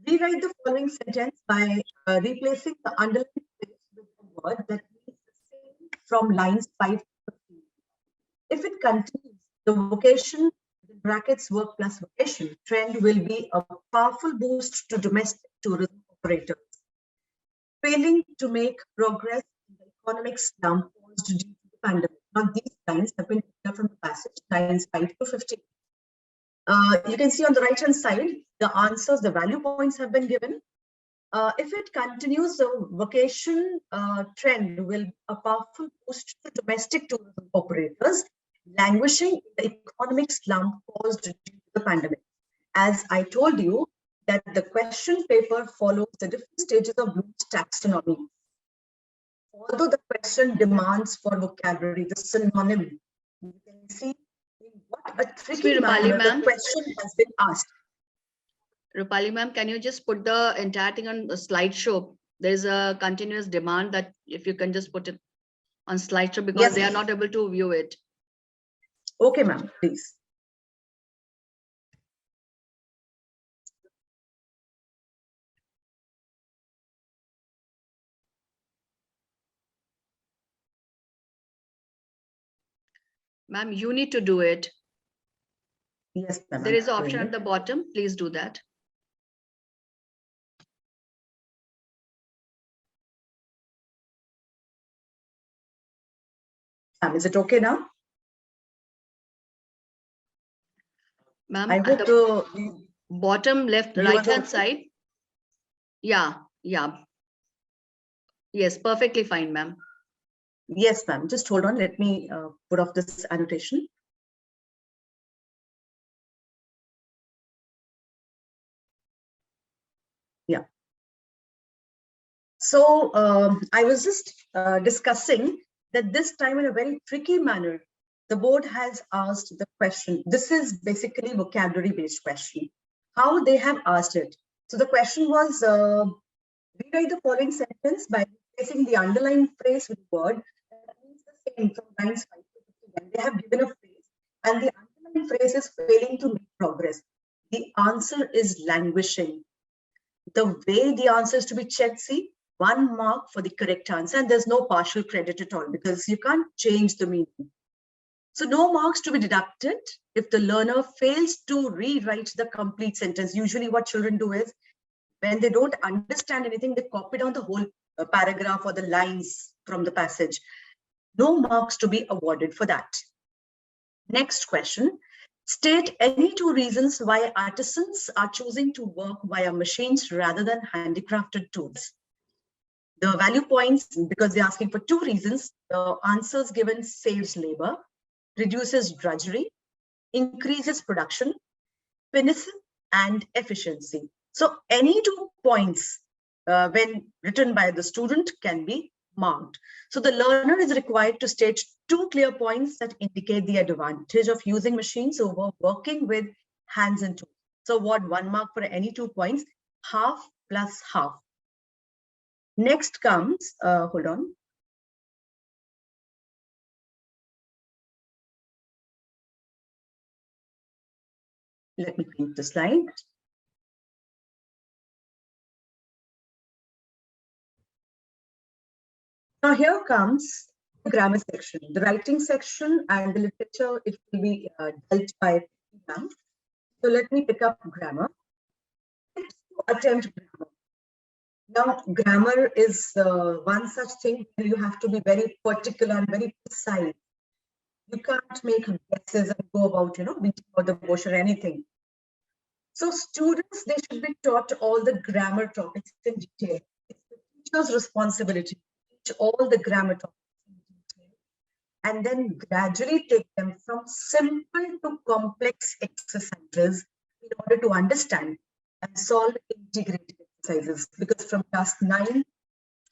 Rewrite the following sentence by replacing the underlined phrase with a word that means the same from lines 5 to 15. If it continues, the vocation, brackets work plus vocation trend will be a powerful boost to domestic tourism operators. Failing to make progress in the economic slump caused due to the pandemic. Now, these lines have been taken from the passage, lines 5 to 15. You can see on the right-hand side, the answers, the value points have been given. If it continues, the vocation trend will be a powerful boost to domestic tourism operators, languishing in the economic slump caused due to the pandemic. As I told you, that the question paper follows the different stages of Bloom's taxonomy. Although the question demands for vocabulary, the synonym, you can see in what a tricky manner the question has been asked. Rupali ma'am, can you just put the entire thing on the slideshow? There is a continuous demand that if you can just put it on slideshow, because yes, they are not able to view it. Okay, ma'am, please. Ma'am, you need to do it. Yes, ma'am. There is an option at the bottom. Please do that. Ma'am, is it okay now? Ma'am, I hope the bottom left, right-hand side. Yeah. Yes, perfectly fine, ma'am. Yes, ma'am. Just hold on. Let me put off this annotation. Yeah. So I was just discussing that this time in a very tricky manner, the board has asked the question. This is basically vocabulary-based question. How they have asked it. So the question was, rewrite the following sentence by replacing the underlined phrase with a word that means the same from lines 5 to 51. They have given a phrase and the underlined phrase is failing to make progress. The answer is languishing. The way the answer is to be checked, see, 1 mark for the correct answer, and there's no partial credit at all because you can't change the meaning. So no marks to be deducted if the learner fails to rewrite the complete sentence. Usually what children do is, when they don't understand anything, they copy down the whole paragraph or the lines from the passage. No marks to be awarded for that. Next question. State any 2 reasons why artisans are choosing to work via machines rather than handicrafted tools. The value points, because they're asking for 2 reasons, the answers given: saves labor, reduces drudgery, increases production, finishes and efficiency. So any 2 points when written by the student can be marked. So the learner is required to state 2 clear points that indicate the advantage of using machines over working with hands and tools. So award 1 mark for any 2 points, half plus half. Next comes, hold on. Let me print the slide. Now here comes the grammar section. The writing section and the literature, it will be dealt by now. So let me pick up grammar. Attempt grammar. Now, grammar is one such thing where you have to be very particular and very precise. You can't make guesses and go about, beating about the bush or anything. So students, they should be taught all the grammar topics in detail. It's the teacher's responsibility to teach all the grammar topics in detail, and then gradually take them from simple to complex exercises in order to understand and solve integrated exercises. Because from class 9,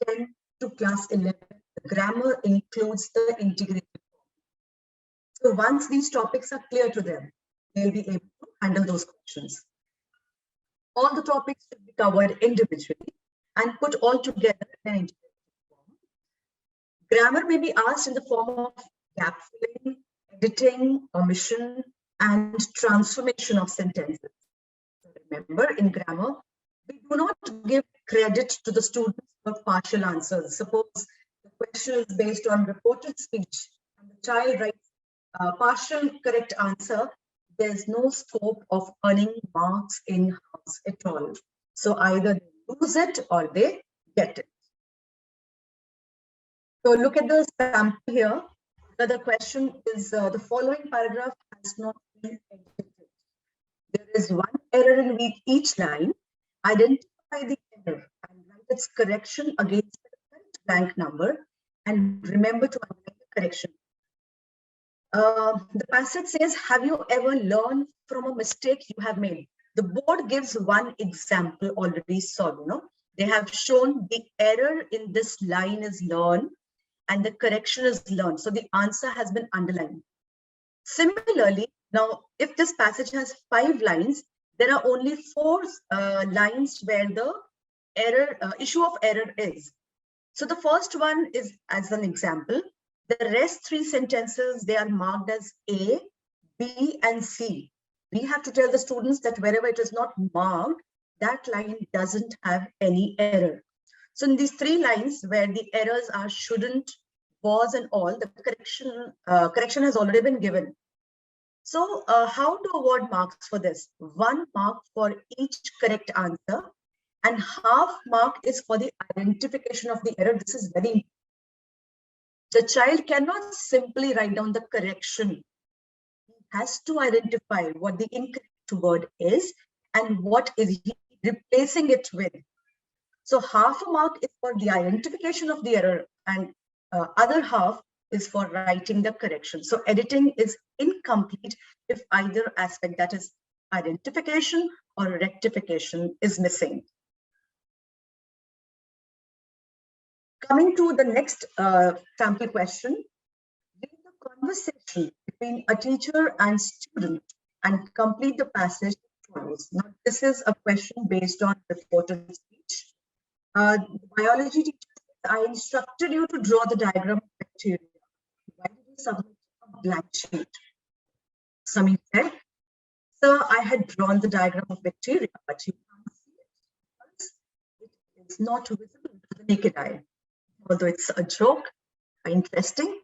10 to class 11, the grammar includes the integrated form. So once these topics are clear to them, they'll be able to handle those questions. All the topics should be covered individually and put all together in an integrated form. Grammar may be asked in the form of gap filling, editing, omission, and transformation of sentences. Remember, in grammar, we do not give credit to the students for partial answers. Suppose the question is based on reported speech and the child writes a partial correct answer, there's no scope of earning marks in-house at all. So either they lose it or they get it. So look at the sample here. The question is the following paragraph has not been edited. There is one error in each line. Identify the error and write its correction against the correct blank number, and remember to underline the correction. The passage says, have you ever learned from a mistake you have made? The board gives one example already solved. They have shown the error in this line is learn and the correction is learned. So the answer has been underlined. Similarly, now, if this passage has 5 lines, there are only 4 lines where the error issue of error is. So the first one is as an example. The rest 3 sentences, they are marked as A, B, and C. We have to tell the students that wherever it is not marked, that line doesn't have any error. So in these 3 lines where the errors are shouldn't, was, and all, the correction has already been given. So how to award marks for this? 1 mark for each correct answer and half mark is for the identification of the error. This is very important. The child cannot simply write down the correction. He has to identify what the incorrect word is and what is he replacing it with. So half a mark is for the identification of the error and other half is for writing the correction. So editing is incomplete if either aspect, that is identification or rectification, is missing. Coming to the next sample question, read the conversation between a teacher and student and complete the passage as follows. Now, this is a question based on reported speech. The biology teacher says, I instructed you to draw the diagram of bacteria. Why did you submit a blank sheet? Samir said, sir, I had drawn the diagram of bacteria, but you can't see it because it is not visible to the naked eye. Although it's a joke, interesting.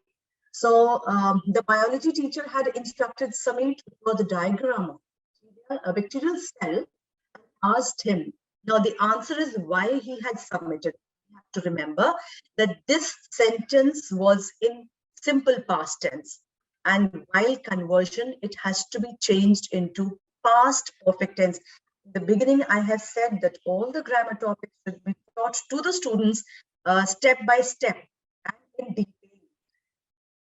So the biology teacher had instructed Samir to draw the diagram of a bacterial cell and asked him. Now the answer is why he had submitted. You have to remember that this sentence was in simple past tense, and while conversion, it has to be changed into past perfect tense. In the beginning, I have said that all the grammar topics should be taught to the students step by step and in detail.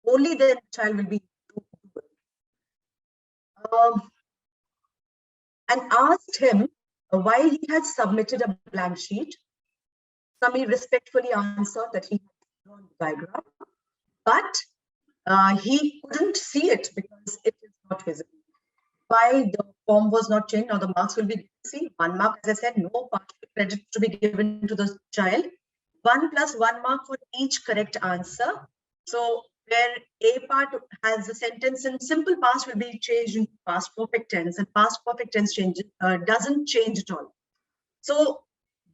Only then the child will be able to do it. and asked him why he had submitted a blank sheet. Sami respectfully answered that he had drawn the diagram, but he couldn't see it because it is not visible. Why the form was not changed? Now the marks will be, see, 1 mark, as I said, no partial credit to be given to the child. 1 plus 1 mark for each correct answer. So where A part has the sentence in simple past will be changed in past perfect tense, and past perfect tense doesn't change at all. So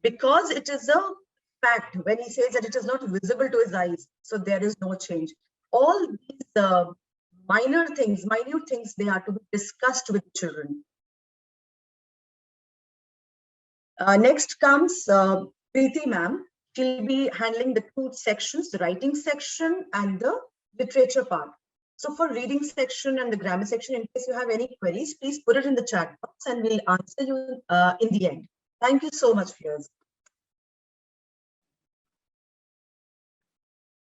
because it is a fact, when he says that it is not visible to his eyes, so there is no change. All these minute things, they are to be discussed with children. Next comes Preeti ma'am. She'll be handling the 2 sections, the writing section and the literature part. So for reading section and the grammar section, in case you have any queries, please put it in the chat box and we'll answer you in the end. Thank you so much, viewers.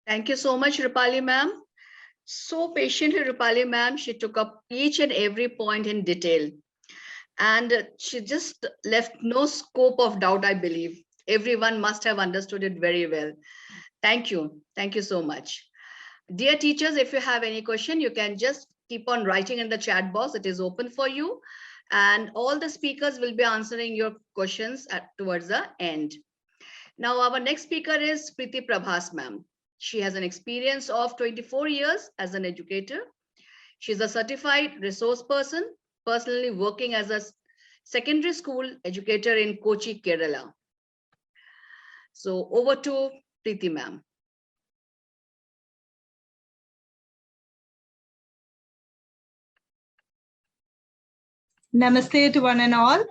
Thank you so much, Rupali ma'am. So patiently, Rupali ma'am, she took up each and every point in detail. And she just left no scope of doubt, I believe. Everyone must have understood it very well. Thank you. Thank you so much. Dear teachers, if you have any question, you can just keep on writing in the chat box. It is open for you. And all the speakers will be answering your questions towards the end. Now, our next speaker is Preeti Prabhas ma'am. She has an experience of 24 years as an educator. She's a certified resource person, personally working as a secondary school educator in Kochi, Kerala. So over to Preeti ma'am. Namaste to one and all.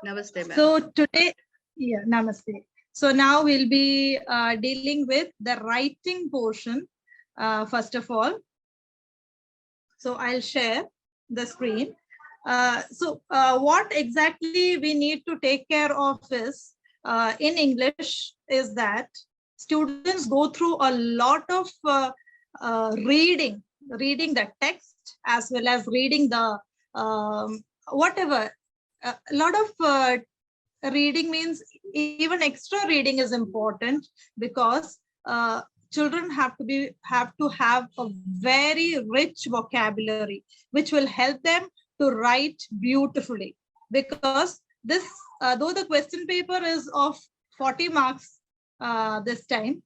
Namaste, ma'am. So today, yeah, namaste. So now we'll be dealing with the writing portion, first of all. So I'll share the screen. What exactly we need to take care of is, in English, is that students go through a lot of reading the text as well as reading the whatever. A lot of reading means even extra reading is important, because children have to have a very rich vocabulary, which will help them to write beautifully. Because this, though the question paper is of 40 marks this time,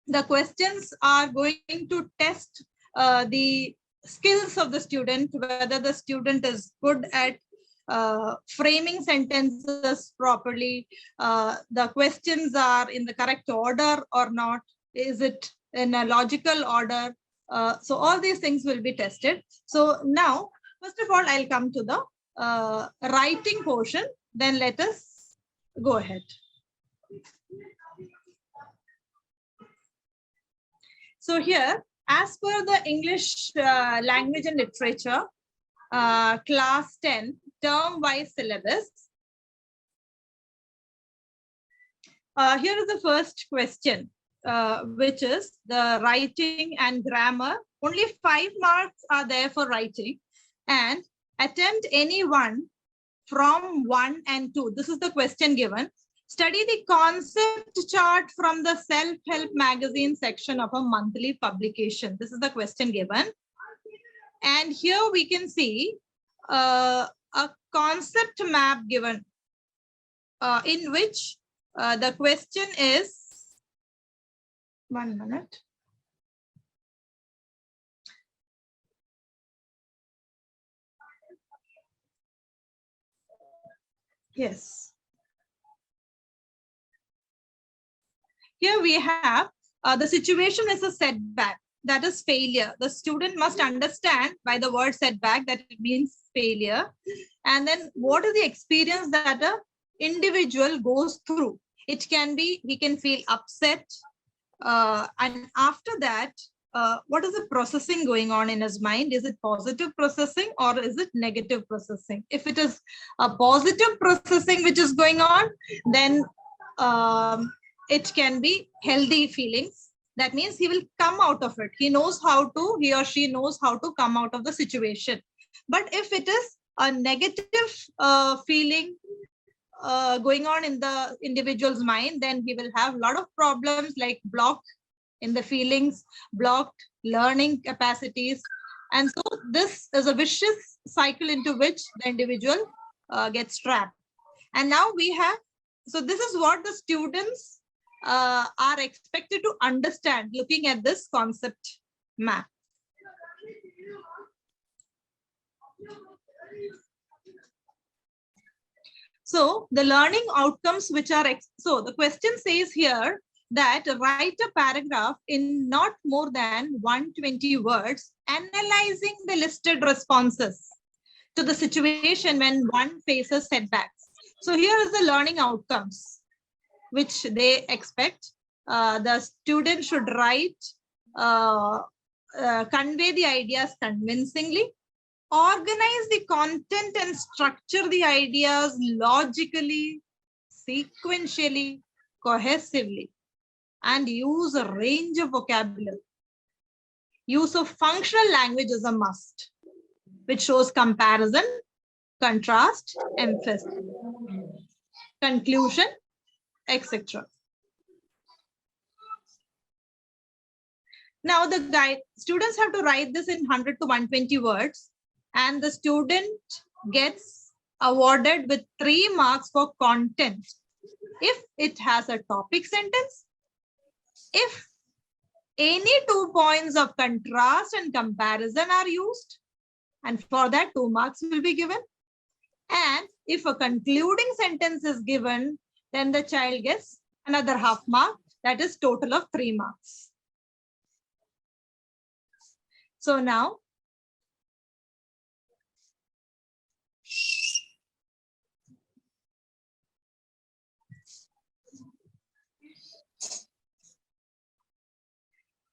the questions are going to test the skills of the student, whether the student is good at framing sentences properly, the questions are in the correct order or not, is it in a logical order. So all these things will be tested. So now, first of all, I'll come to the writing portion, then let us go ahead. So here, as per the English language and literature, class 10, term-wise syllabus, here is the first question, which is the writing and grammar. Only 5 marks are there for writing, and attempt any one from 1 and 2. This is the question given. Study the concept chart from the self-help magazine section of a monthly publication. This is the question given. And here we can see a concept map given, in which the question is, 1 minute. Yes. Here we have the situation is a setback, that is failure. The student must understand by the word setback that it means failure. And then what is the experience that an individual goes through? It can be, he can feel upset. And after that, what is the processing going on in his mind? Is it positive processing or is it negative processing? If it is a positive processing which is going on, then it can be healthy feelings. That means he will come out of it. He or she knows how to come out of the situation. But if it is a negative feeling going on in the individual's mind, then he will have a lot of problems like block in the feelings, blocked learning capacities. And so this is a vicious cycle into which the individual gets trapped. And now we have, so this is what the students are expected to understand looking at this concept map. So the learning outcomes which are, so the question says here that write a paragraph in not more than 120 words, analyzing the listed responses to the situation when one faces setbacks. So here is the learning outcomes which they expect. The student should write, convey the ideas convincingly, organize the content and structure the ideas logically, sequentially, cohesively, and use a range of vocabulary. Use of functional language is a must, which shows comparison, contrast, emphasis, conclusion, etc. Now the students have to write this in 100 to 120 words, and the student gets awarded with 3 marks for content if it has a topic sentence, if any 2 points of contrast and comparison are used, and for that 2 marks will be given. And if a concluding sentence is given, then the child gets another half mark, that is total of 3 marks. So now,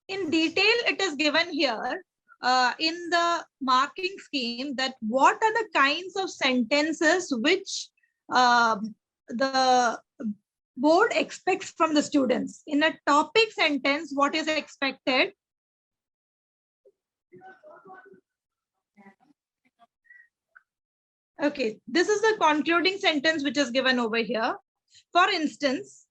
in detail, it is given here in the marking scheme that what are the kinds of sentences which the board expects from the students. In a topic sentence, what is expected? Okay, this is the concluding sentence which is given over here. For instance,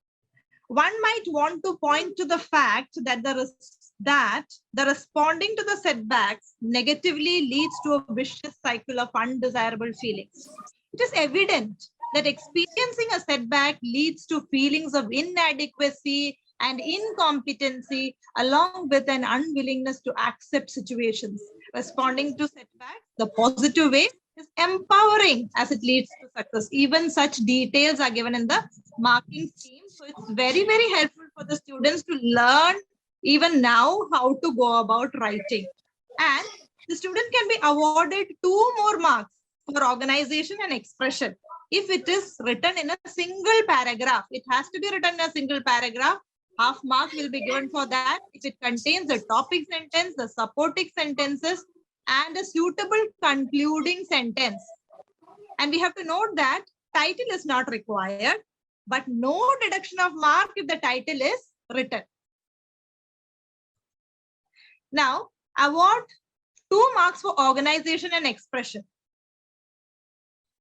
one might want to point to the fact that the responding to the setbacks negatively leads to a vicious cycle of undesirable feelings. It is evident that experiencing a setback leads to feelings of inadequacy and incompetency, along with an unwillingness to accept situations. Responding to setbacks the positive way is empowering as it leads to success. Even such details are given in the marking scheme. So it's very, very helpful for the students to learn even now how to go about writing. And the student can be awarded 2 more marks for organization and expression. If it is written in a single paragraph, it has to be written in a single paragraph. Half mark will be given for that. If it contains a topic sentence, the supporting sentences, and a suitable concluding sentence. And we have to note that title is not required, but no deduction of mark if the title is written. Now, award 2 marks for organization and expression.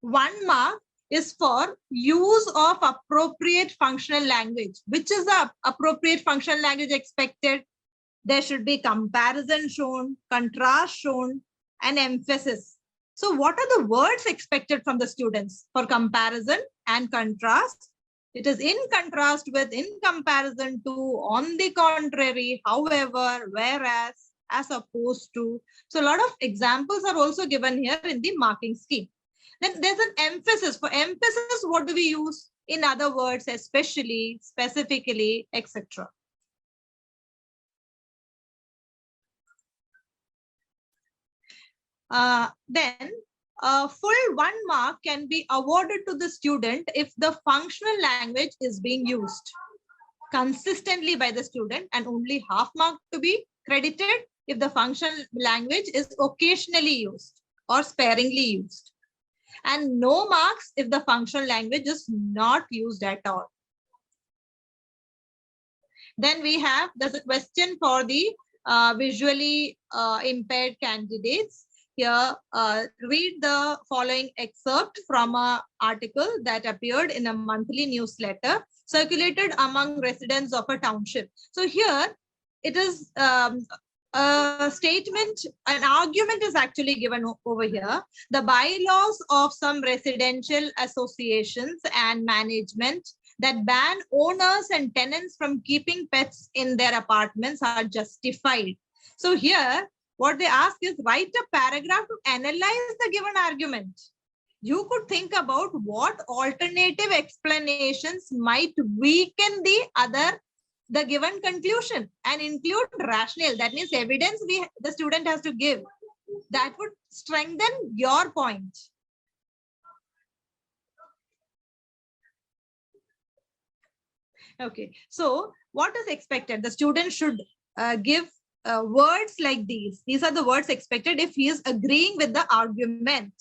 1 mark is for use of appropriate functional language. Which is the appropriate functional language expected? There should be comparison shown, contrast shown, and emphasis. So what are the words expected from the students for comparison and contrast? It is in contrast with, in comparison to, on the contrary, however, whereas, as opposed to. So a lot of examples are also given here in the marking scheme. Then there's an emphasis. For emphasis, what do we use? In other words, especially, specifically, etc. Then a full 1 mark can be awarded to the student if the functional language is being used consistently by the student, and only half mark to be credited if the functional language is occasionally used or sparingly used, and no marks if the functional language is not used at all. Then we have, there's a question for the visually impaired candidates. here read the following excerpt from an article that appeared in a monthly newsletter circulated among residents of a township. So here it is a statement, an argument is actually given over here. The bylaws of some residential associations and management that ban owners and tenants from keeping pets in their apartments are justified. So here, what they ask is write a paragraph to analyze the given argument. You could think about what alternative explanations might weaken the given conclusion and include rationale. That means evidence the student has to give. That would strengthen your point. Okay, so what is expected? The student should give words like these. These are the words expected if he is agreeing with the argument.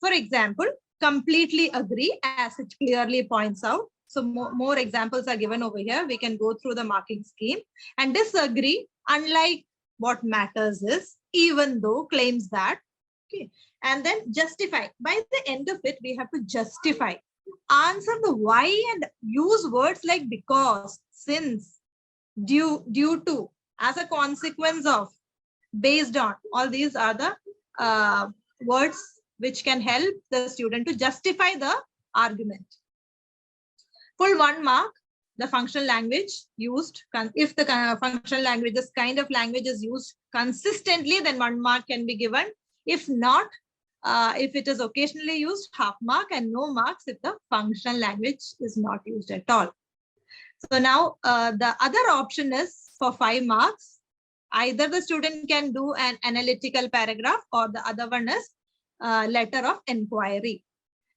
For example, completely agree, as it clearly points out. So more examples are given over here. We can go through the marking scheme. And disagree, unlike what matters is, even though claims that. Okay. And then justify. By the end of it, we have to justify. Answer the why and use words like because, since, due to, as a consequence of, based on. All these are the words which can help the student to justify the argument. Full 1 mark, the functional language used. If the functional language, this kind of language is used consistently, then 1 mark can be given. If not, if it is occasionally used, half mark, and no marks if the functional language is not used at all. So now the other option is for 5 marks. Either the student can do an analytical paragraph, or the other one is letter of inquiry.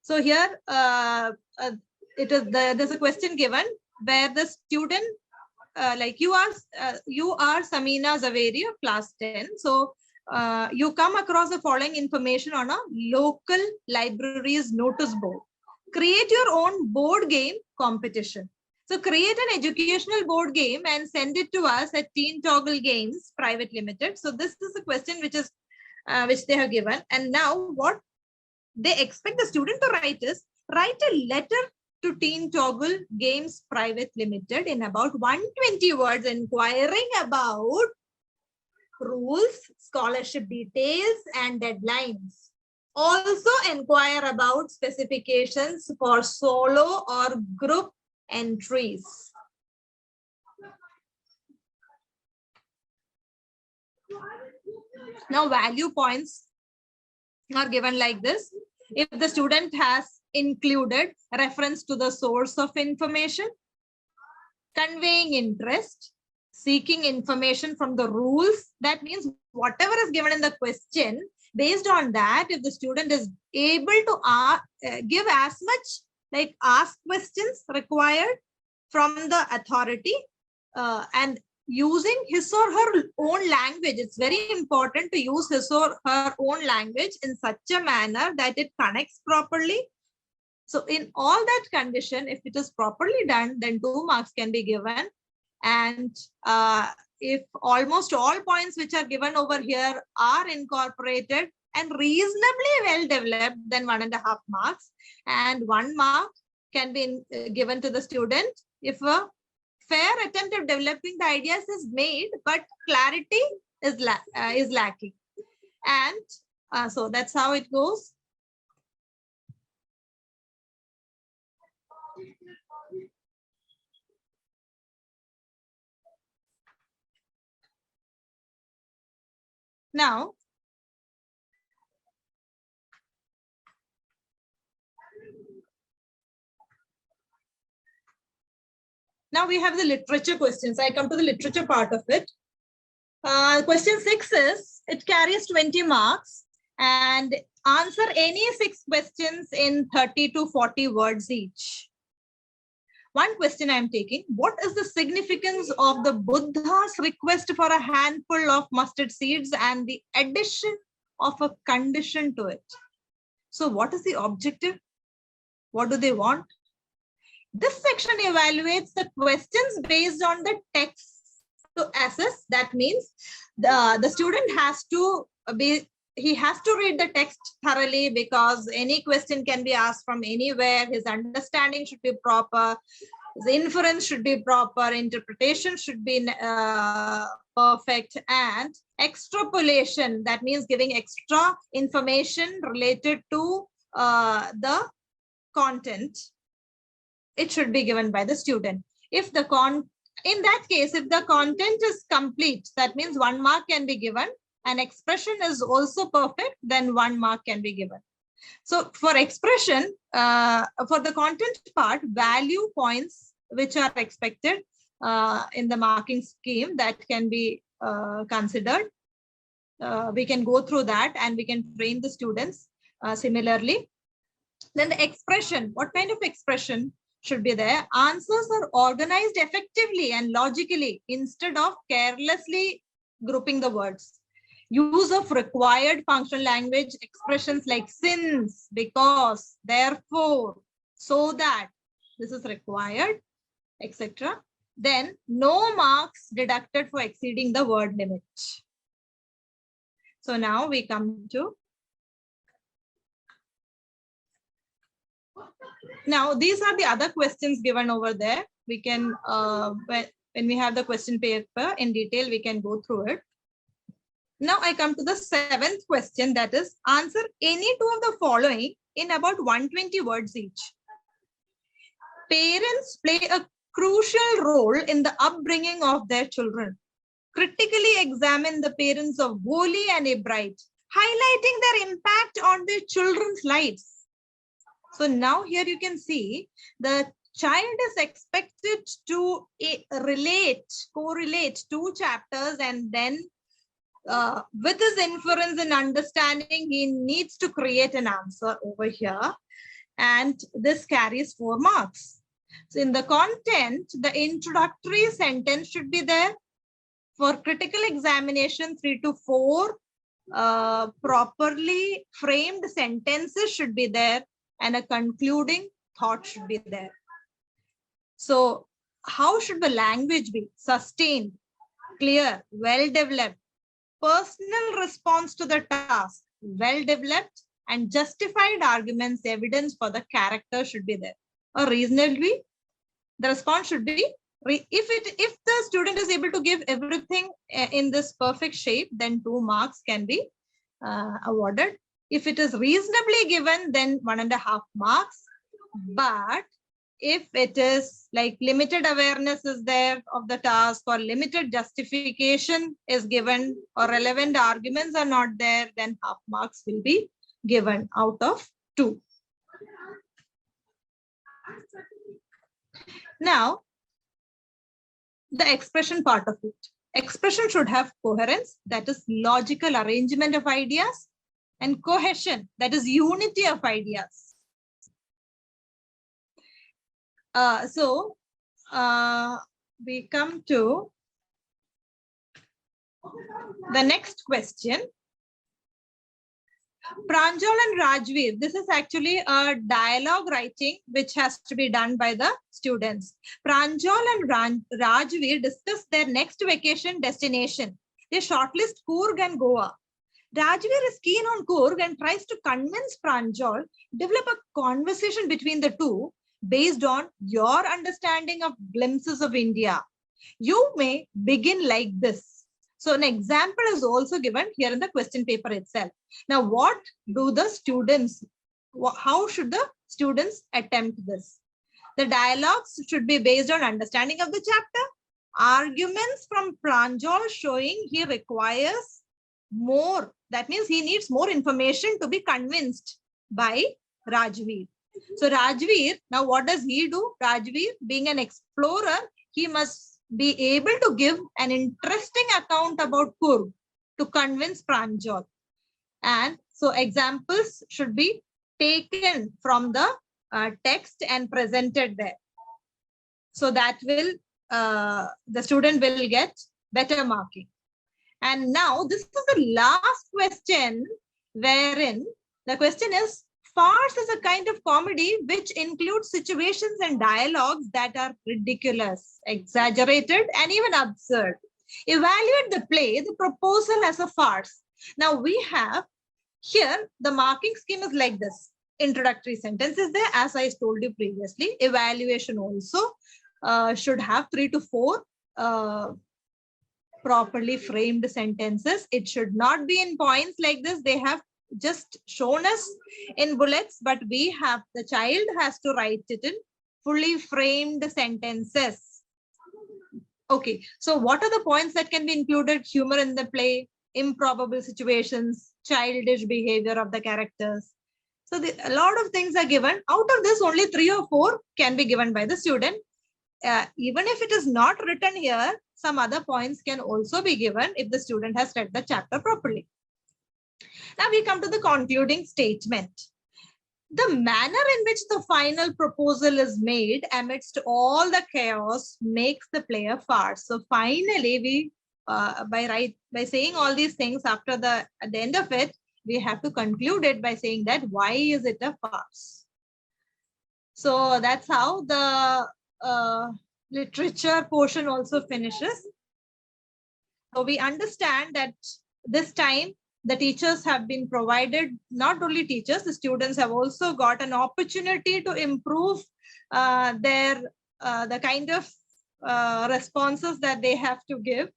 So here there's a question given where the student, like you are Samina Zaveri of class 10. So you come across the following information on a local library's notice board. Create your own board game competition. So create an educational board game and send it to us at Teen Toggle Games Private Limited. So this is a question which is which they have given. And now what they expect the student to write is, write a letter to Teen Toggle Games Private Limited in about 120 words, inquiring about rules, scholarship details, and deadlines. Also inquire about specifications for solo or group entries. Now value points are given like this. If the student has included reference to the source of information, conveying interest, seeking information from the rules, that means whatever is given in the question, based on that, if the student is able to give as much, like ask questions required from the authority, and using his or her own language. It's very important to use his or her own language in such a manner that it connects properly. So in all that condition, if it is properly done, then 2 marks can be given. And if almost all points which are given over here are incorporated and reasonably well developed, then 1.5 marks. And 1 mark can be given to the student if a fair attempt at developing the ideas is made, but clarity is lacking. And so that's how it goes. Now, we have the literature questions. I come to the literature part of it. Question 6 is, it carries 20 marks and answer any 6 questions in 30 to 40 words each. One question I am taking, what is the significance of the Buddha's request for a handful of mustard seeds and the addition of a condition to it? So what is the objective? What do they want? This section evaluates the questions based on the text to assess. That means the student has to he has to read the text thoroughly, because any question can be asked from anywhere. His understanding should be proper. The inference should be proper, interpretation should be perfect, and extrapolation, that means giving extra information related to the content, it should be given by the student. If the in that case, if the content is complete, that means 1 mark can be given, and expression is also perfect, then 1 mark can be given. So for expression, for the content part, value points which are expected in the marking scheme, that can be considered. We can go through that and we can train the students similarly. Then the expression, what kind of expression should be there? Answers are organized effectively and logically instead of carelessly grouping the words. Use of required functional language expressions like since, because, therefore, so that, this is required, etc. Then no marks deducted for exceeding the word limit. So now we come to, now these are the other questions given over there. We can, when we have the question paper in detail, we can go through it. Now I come to the 7th question, that is answer any 2 of the following in about 120 words each. Parents play a crucial role in the upbringing of their children. Critically examine the parents of Woli and Ebright, highlighting their impact on their children's lives. So now here you can see the child is expected to correlate 2 chapters, and then with his inference and understanding, he needs to create an answer over here, and this carries 4 marks. So in the content, the introductory sentence should be there. For critical examination, 3 to 4 properly framed sentences should be there, and a concluding thought should be there. So how should the language be? Sustained, clear, well-developed, personal response to the task, well-developed, and justified arguments, evidence for the character should be there. Or reasonably, the response should be, if the student is able to give everything in this perfect shape, then 2 marks can be awarded. If it is reasonably given, then 1.5 marks. But if it is like limited awareness is there of the task, or limited justification is given, or relevant arguments are not there, then half marks will be given out of 2. Now, the expression part of it. Expression should have coherence, that is logical arrangement of ideas, and cohesion, that is unity of ideas. We come to the next question. Pranjal and Rajveer, this is actually a dialogue writing which has to be done by the students. Pranjal and Rajveer discuss their next vacation destination. They shortlist Coorg and Goa. Rajveer is keen on Coorg and tries to convince Pranjal, develop a conversation between the two based on your understanding of glimpses of India. You may begin like this. So an example is also given here in the question paper itself. Now, what do the students, how should the students attempt this? The dialogues should be based on understanding of the chapter. Arguments from Pranjal showing he requires more. That means he needs more information to be convinced by Rajveer. So Rajveer, now what does he do? Rajveer, being an explorer, he must be able to give an interesting account about Coorg to convince Pranjal. And so examples should be taken from the text and presented there. So that will, the student will get better marking. And now this is the last question, wherein the question is, farce is a kind of comedy which includes situations and dialogues that are ridiculous, exaggerated, and even absurd. Evaluate the play, the proposal as a farce. Now we have here, the marking scheme is like this. Introductory sentence is there, as I told you previously. Evaluation also should have 3 to 4 properly framed sentences. It should not be in points like this. They have just shown us in bullets, but the child has to write it in fully framed sentences. Okay, so what are the points that can be included? Humor in the play, improbable situations, childish behavior of the characters. So a lot of things are given. Out of this, only 3 or 4 can be given by the student. Even if it is not written here, some other points can also be given if the student has read the chapter properly. Now we come to the concluding statement. The manner in which the final proposal is made amidst all the chaos makes the play a farce. So finally, we by saying all these things at the end of it, we have to conclude it by saying that why is it a farce? So that's how the literature portion also finishes. So we understand that this time the teachers have been provided, not only teachers, the students have also got an opportunity to improve the kind of responses that they have to give.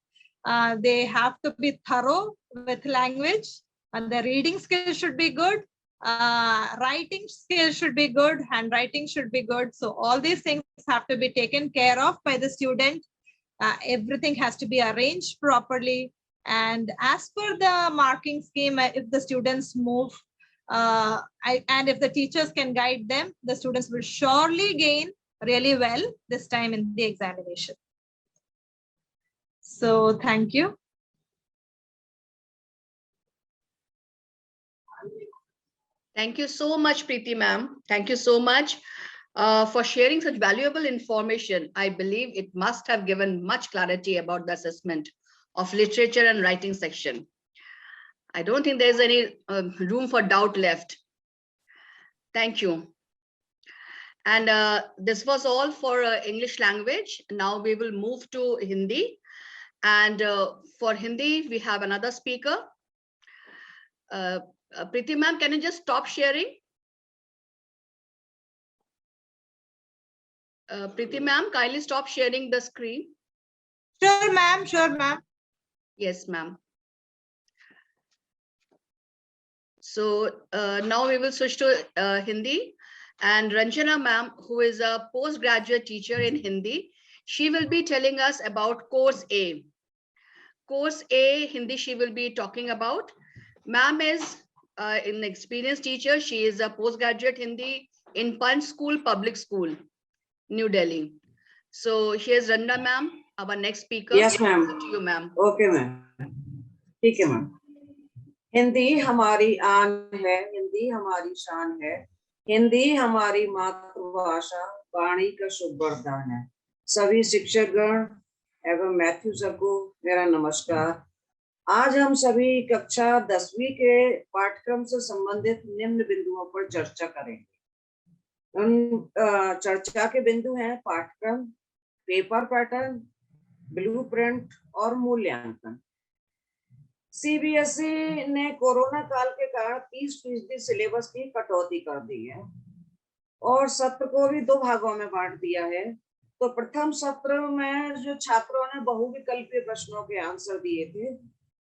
They have to be thorough with language, and the reading skills should be good. Writing skills should be good, handwriting should be good. So all these things have to be taken care of by the student. Everything has to be arranged properly. And as per the marking scheme, if the students move and if the teachers can guide them, the students will surely gain really well this time in the examination. So thank you. Thank you so much, Preeti ma'am. Thank you so much for sharing such valuable information. I believe it must have given much clarity about the assessment of literature and writing section. I don't think there's any room for doubt left. Thank you. And this was all for English language. Now we will move to Hindi. And for Hindi, we have another speaker. Preeti ma'am, can you just stop sharing? Preeti ma'am, kindly stop sharing the screen. Sure, ma'am. Sure, ma'am. Yes, ma'am. So now we will switch to Hindi, and Ranjana ma'am, who is a postgraduate teacher in Hindi, she will be telling us about course A. Course A Hindi she will be talking about. Ma'am is an experienced teacher. She is a postgraduate Hindi in Punch School Public School, New Delhi. So here's Randa ma'am, our next speaker. Yes, ma'am. To you, ma'am. Okay, ma'am. ठीक है, ma'am. Hindi हमारी आन है, हिंदी हमारी शान है, हिंदी हमारी मातृभाषा, वाणी का शुभ वरदान है. सभी शिक्षकगण एवं मैथ्यू सर को मेरा नमस्कार. आज हम सभी कक्षा 10वीं के पाठ्यक्रम से संबंधित निम्न बिंदुओं पर चर्चा करेंगे. उन चर्चा के बिंदु हैं पाठ्यक्रम, पेपर पैटर्न, ब्लूप्रिंट और मूल्यांकन. सीबीएसई ने कोरोना काल के कारण 30% सिलेबस की कटौती कर दी है और सत्र को भी 2 भागों में बांट दिया है. तो प्रथम सत्र में जो छात्रों ने बहुविकल्पीय प्रश्नों के आंसर दिए थे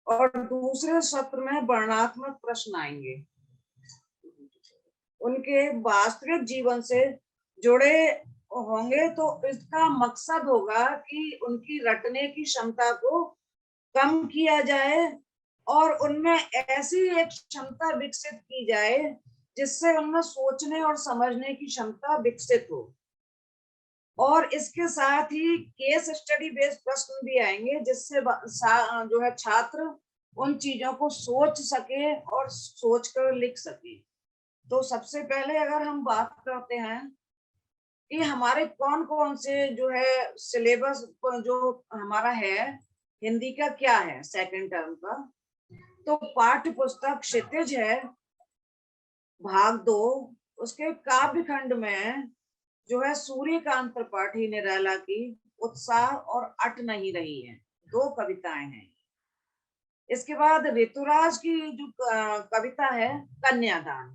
और दूसरे सत्र में वर्णनात्मक प्रश्न आएंगे. उनके वास्तविक जीवन से जुड़े होंगे, तो इसका मकसद होगा कि उनकी रटने की क्षमता को कम किया जाए और उनमें ऐसी एक क्षमता विकसित की जाए जिससे उनमें सोचने और समझने की क्षमता विकसित हो. और इसके साथ ही केस स्टडी बेस्ड प्रश्न भी आएंगे जिससे जो है छात्र उन चीजों को सोच सके और सोचकर लिख सके. तो सबसे पहले अगर हम बात करते हैं कि हमारे कौन कौन से जो है सिलेबस जो हमारा है हिंदी का क्या है सेकंड टर्म का, तो पाठ्य पुस्तक क्षितिज है भाग 2. उसके काव्य खंड में जो है सूर्यकांत त्रिपाठी निराला की उत्साह और अट नहीं रही है. 2 कविताएं हैं। इसके बाद ऋतुराज की जो कविता है कन्यादान।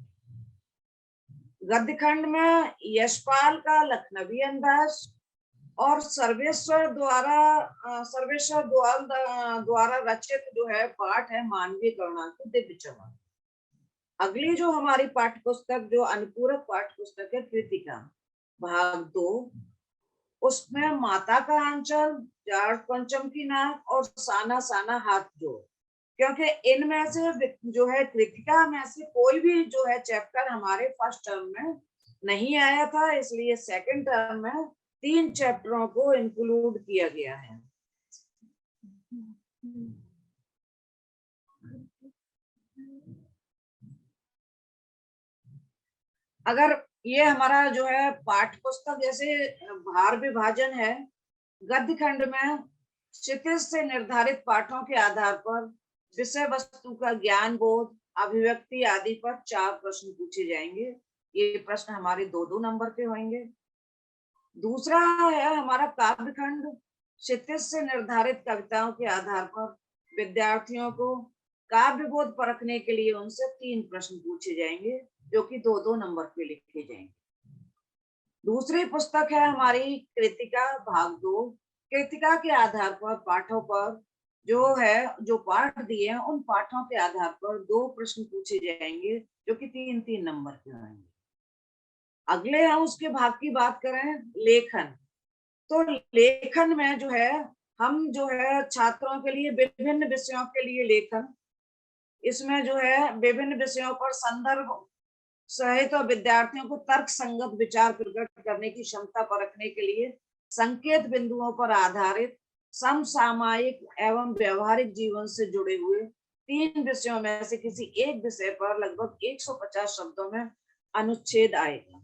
गद्य खंड में यशपाल का लखनवी अंदाज और सर्वेश्वर द्वारा रचित जो है पाठ है मानवीय करुणा की दिव्य चमन। अगली जो हमारी पाठ्य पुस्तक जो अनुपूरक पाठ्य पुस्तक है कृतिका भाग 2, उसमें माता का आंचल, जाट पंचम की नाक और साना साना हाथ जोड़। क्योंकि इनमें से जो है कृतिका में से कोई भी जो है चैप्टर हमारे फर्स्ट टर्म में नहीं आया था, इसलिए सेकंड टर्म में 3 चैप्टरों को इंक्लूड किया गया है। अगर ये हमारा जो है पाठ्य पुस्तक जैसे भार विभाजन है, गद्य खंड में क्षितिज से निर्धारित पाठों के आधार पर विषय वस्तु का ज्ञान बोध, अभिव्यक्ति आदि पर 4 प्रश्न पूछे जाएंगे। ये प्रश्न हमारे 2-2 नंबर के होंगे। दूसरा है हमारा काव्य खंड, क्षितिज से निर्धारित कविताओं के आधार पर विद्यार्थियों को काव्य बोध परखने के लिए उनसे 3 प्रश्न पूछे जाएंगे, जो कि 2-2 नंबर पे लिखे जाएंगे। दूसरी पुस्तक है हमारी कृतिका भाग 2। कृतिका के आधार पर पाठों पर जो पाठ दिए हैं उन पाठों के आधार पर 2 प्रश्न पूछे जाएंगे, जो कि 3-3 नंबर के होंगे। अगले हम उसके भाग की बात करें लेखन, तो लेखन में जो है हम जो है छात्रों के लिए विभिन्न विषयों के लिए लेखन, इसमें जो है विभिन्न विषयों पर संदर्भ सहित और विद्यार्थियों को तर्क संगत विचार प्रकट करने की क्षमता परखने के लिए संकेत बिंदुओं पर आधारित समसामयिक एवं व्यवहारिक जीवन से जुड़े हुए 3 विषयों में से किसी एक विषय पर लगभग 150 शब्दों में अनुच्छेद आएगा।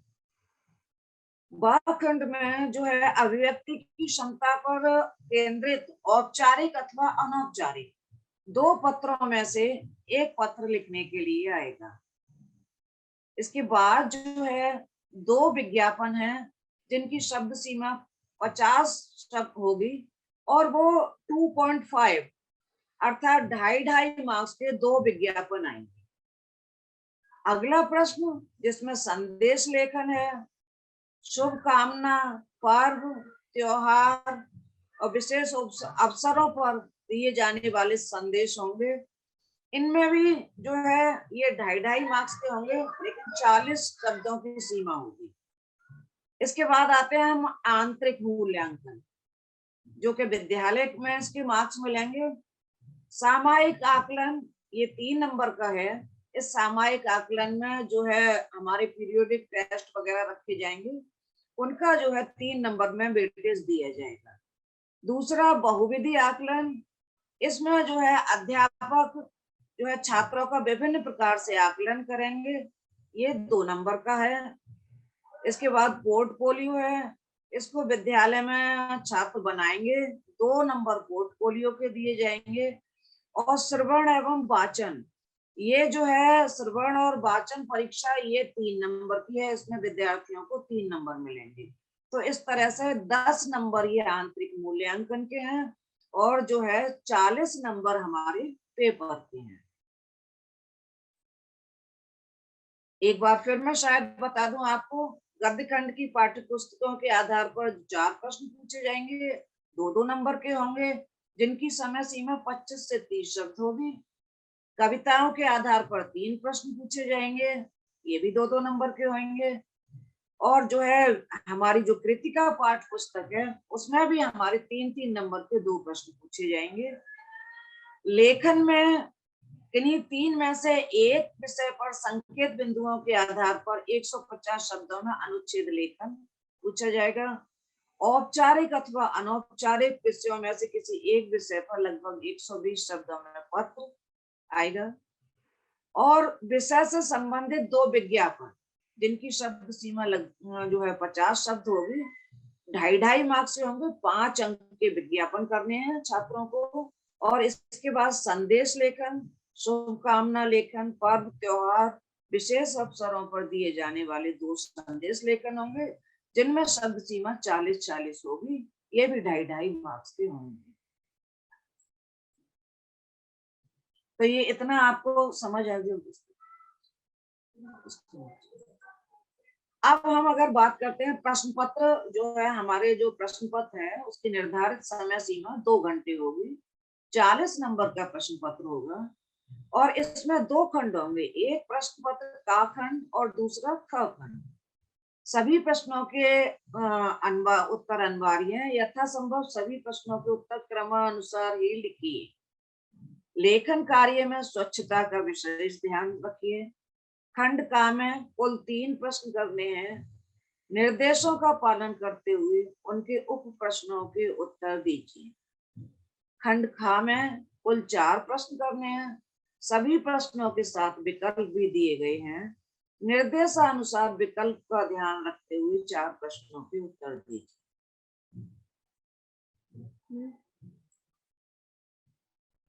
खंड में जो है अभिव्यक्ति की क्षमता पर केंद्रित औपचारिक अथवा अनौपचारिक 2 पत्रों में से एक पत्र लिखने के लिए आएगा। इसके बाद जो है 2 विज्ञापन हैं जिनकी शब्द सीमा 50 शब्द होगी और वो 2.5 अर्थात 2.5 मार्क्स के 2 विज्ञापन आएंगे। अगला प्रश्न जिसमें संदेश लेखन है, शुभकामना, पर्व, त्योहार और विशेष अवसरों पर दिए जाने वाले संदेश होंगे। इनमें भी जो है ये 2.5 मार्क्स के होंगे, लेकिन 40 शब्दों की सीमा होगी। इसके बाद आते हैं हम आंतरिक मूल्यांकन, जो कि विद्यालय में इसके मार्क्स मिलेंगे। सामायिक आकलन ये 3 नंबर का है। इस सामायिक आकलन में जो है हमारे पीरियोडिक टेस्ट वगैरह रखे जाएंगे, उनका जो है 3 नंबर में वेटेज दिया जाएगा। दूसरा बहुविधि आकलन, इसमें जो है अध्यापक जो है छात्रों का विभिन्न प्रकार से आकलन करेंगे, ये 2 नंबर का है। इसके बाद पोर्टफोलियो है, इसको विद्यालय में छात्र बनाएंगे, 2 नंबर पोर्टफोलियो के दिए जाएंगे। और श्रवण एवं वाचन, ये जो है श्रवण और वाचन परीक्षा ये 3 नंबर की है, इसमें विद्यार्थियों को 3 नंबर मिलेंगे। तो इस तरह से 10 नंबर ये आंतरिक मूल्यांकन के हैं और जो है 40 नंबर हमारे पेपर के हैं। एक बार फिर मैं शायद बता दूं आपको, गद्य खंड की पाठ्य पुस्तकों के आधार पर 4 प्रश्न पूछे जाएंगे, 2-2 नंबर के होंगे, जिनकी समय सीमा 25 से 30 शब्द होगी। कविताओं के आधार पर 3 प्रश्न पूछे जाएंगे, ये भी 2-2 नंबर के होंगे। और जो है हमारी जो कृतिका पाठ पुस्तक है उसमें भी हमारे 3-3 नंबर के 2 प्रश्न पूछे जाएंगे। लेखन में इन्हीं 3 में से एक विषय पर संकेत बिंदुओं के आधार पर 150 शब्दों में अनुच्छेद लेखन पूछा जाएगा। औपचारिक अथवा अनौपचारिक विषयों में से किसी एक विषय पर लगभग 120 शब्दों में पत्र आएगा। और विषय से संबंधित 2 विज्ञापन जिनकी शब्द सीमा जो है 50 शब्द होगी, 2.5 मार्क्स से होंगे, 5 अंक के विज्ञापन करने हैं छात्रों को। और इसके बाद संदेश लेखन, शुभकामना लेखन, पर्व त्योहार विशेष अवसरों पर दिए जाने वाले 2 संदेश लेखन होंगे, जिनमें शब्द सीमा 40-40 होगी, ये भी 2.5 मार्क्स के होंगे। तो ये इतना आपको समझ आ गया। अब हम अगर बात करते हैं प्रश्न पत्र, जो है हमारे जो प्रश्न पत्र है उसकी निर्धारित समय सीमा 2 घंटे होगी। 40 नंबर का प्रश्न पत्र होगा और इसमें 2 खंड होंगे, एक प्रश्न पत्र का खंड और दूसरा ख खंड। सभी प्रश्नों के उत्तर अनिवार्य है। यथासंभव सभी प्रश्नों के उत्तर क्रमानुसार ही लिखिए। लेखन कार्य में स्वच्छता का विशेष ध्यान रखिए। खंड का में कुल 3 प्रश्न करने हैं। निर्देशों का पालन करते हुए उनके उप प्रश्नों के उत्तर दीजिए। खंड खा में कुल 4 प्रश्न करने हैं। सभी प्रश्नों के साथ विकल्प भी दिए गए हैं। निर्देशानुसार विकल्प का ध्यान रखते हुए 4 प्रश्नों के उत्तर दीजिए।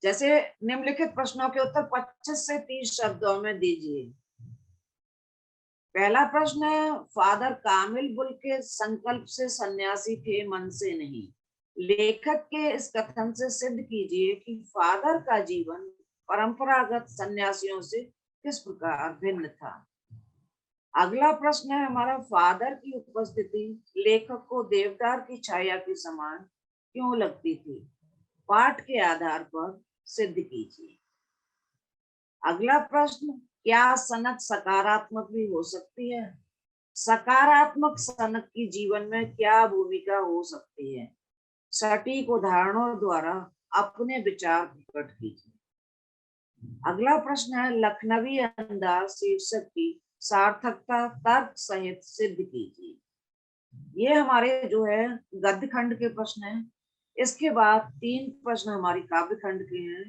जैसे निम्नलिखित प्रश्नों के उत्तर 25 से 30 शब्दों में दीजिए। पहला प्रश्न है, फादर कामिल बुल के संकल्प से सन्यासी थे, मन से नहीं। लेखक के इस कथन से सिद्ध कीजिए कि फादर का जीवन परंपरागत सन्यासियों से किस प्रकार भिन्न था। अगला प्रश्न है हमारा, फादर की उपस्थिति लेखक को देवदार की छाया के समान क्यों लगती थी। पाठ के आधार पर सिद्ध कीजिए। अगला प्रश्न, क्या सनक सकारात्मक भी हो सकती है। सकारात्मक सनक की जीवन में क्या भूमिका हो सकती है। सटीक उदाहरणों द्वारा अपने विचार प्रकट कीजिए। अगला प्रश्न है, लखनवी अंदाज शीर्षक की सार्थकता तर्क सहित सिद्ध कीजिए। ये हमारे जो है गद्य खंड के प्रश्न हैं। इसके बाद 3 प्रश्न हमारी काव्य खंड के हैं।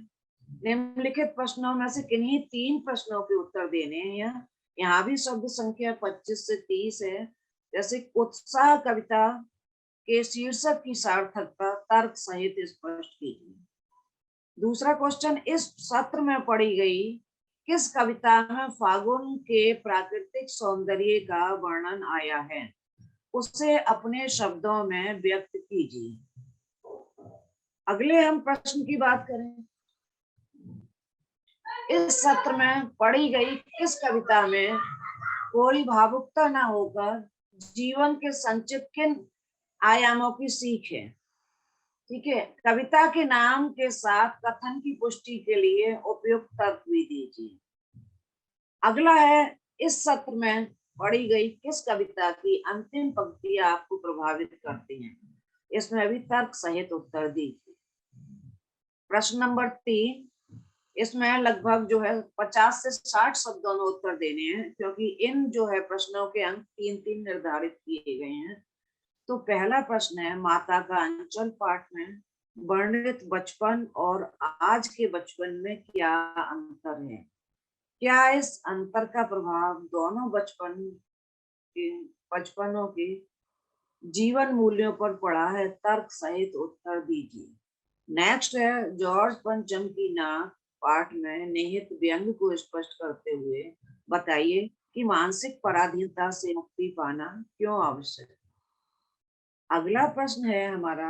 निम्नलिखित प्रश्नों में से किन्हीं 3 प्रश्नों के उत्तर देने हैं। यहाँ भी शब्द संख्या 25 से 30 है। जैसे उत्साह कविता के शीर्षक की सार्थकता तर्क सहित स्पष्ट कीजिए। दूसरा क्वेश्चन, इस सत्र में पढ़ी गई किस कविता में फागुन के प्राकृतिक सौंदर्य का वर्णन आया है, उसे अपने शब्दों में व्यक्त कीजिए। अगले हम प्रश्न की बात करें, इस सत्र में पढ़ी गई किस कविता में कोई भावुकता न होकर जीवन के संचित किन आयामों की सीख है। ठीक है, कविता के नाम के साथ कथन की पुष्टि के लिए उपयुक्त तर्क भी दीजिए। अगला है, इस सत्र में पढ़ी गई किस कविता की अंतिम पंक्तियां आपको प्रभावित करती हैं। इसमें भी तर्क सहित उत्तर दीजिए। प्रश्न नंबर 3, इसमें लगभग जो है 50 से 60 शब्दों में उत्तर देने हैं, क्योंकि इन जो है प्रश्नों के अंक 3-3 निर्धारित किए गए हैं। तो पहला प्रश्न है, माता का अंचल पाठ में वर्णित बचपन और आज के बचपन में क्या अंतर है। क्या इस अंतर का प्रभाव दोनों बचपनों के जीवन मूल्यों पर पड़ा है। तर्क सहित उत्तर दीजिए। नेक्स्ट है, जॉर्ज पंचम की नाक पाठ में निहित व्यंग को स्पष्ट करते हुए बताइए कि मानसिक पराधीनता से मुक्ति पाना क्यों आवश्यक है। अगला प्रश्न है हमारा,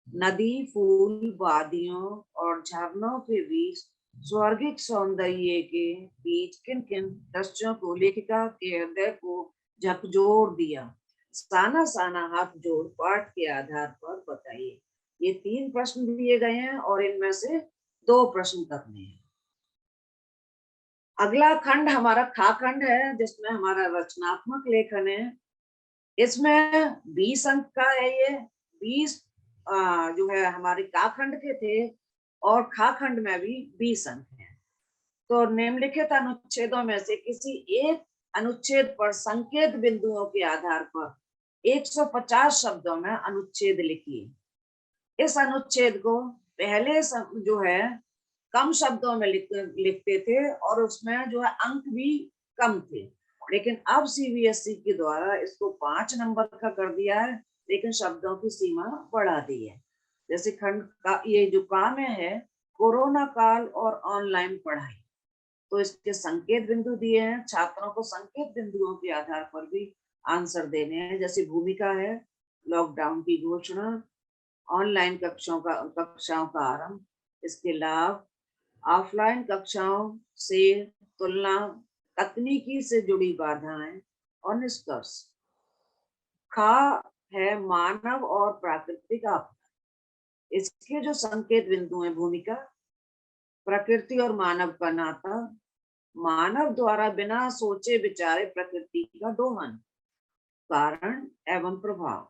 नदी, फूल, वादियों और झरनों के बीच स्वर्गिक सौंदर्य के बीच किन किन दृश्यों को लेखिका के हृदय को झकझोर दिया। साना साना हाथ जोड़ पाठ के आधार पर बताइए। ये 3 प्रश्न दिए गए हैं और इनमें से 2 प्रश्न करने हैं। अगला खंड हमारा खा खंड है, जिसमें हमारा रचनात्मक लेखन है। इसमें 20 अंक का है। ये 20 जो है हमारे का खंड के थे और खा खंड में भी 20 अंक हैं। तो निम्नलिखित अनुच्छेदों में से किसी एक अनुच्छेद पर संकेत बिंदुओं के आधार पर 150 शब्दों में अनुच्छेद लिखिए। इस अनुच्छेद को पहले जो है कम शब्दों में लिखते थे और उसमें जो है अंक भी कम थे, लेकिन अब सीबीएसई के द्वारा इसको 5 नंबर का कर दिया है, लेकिन शब्दों की सीमा बढ़ा दी है। जैसे खंड का ये जो काम है, कोरोना काल और ऑनलाइन पढ़ाई, तो इसके संकेत बिंदु दिए हैं। छात्रों को संकेत बिंदुओं के आधार पर भी आंसर देने हैं। जैसे भूमिका है, लॉकडाउन की घोषणा, ऑनलाइन कक्षाओं का आरंभ, इसके लाभ, ऑफलाइन कक्षाओं से तुलना, तकनीकी से जुड़ी बाधाएं और निष्कर्ष। खा है मानव और प्राकृतिक आपदा। इसके जो संकेत बिंदु हैं, भूमिका, प्रकृति और मानव का नाता, मानव द्वारा बिना सोचे विचारे प्रकृति का दोहन, कारण एवं प्रभाव,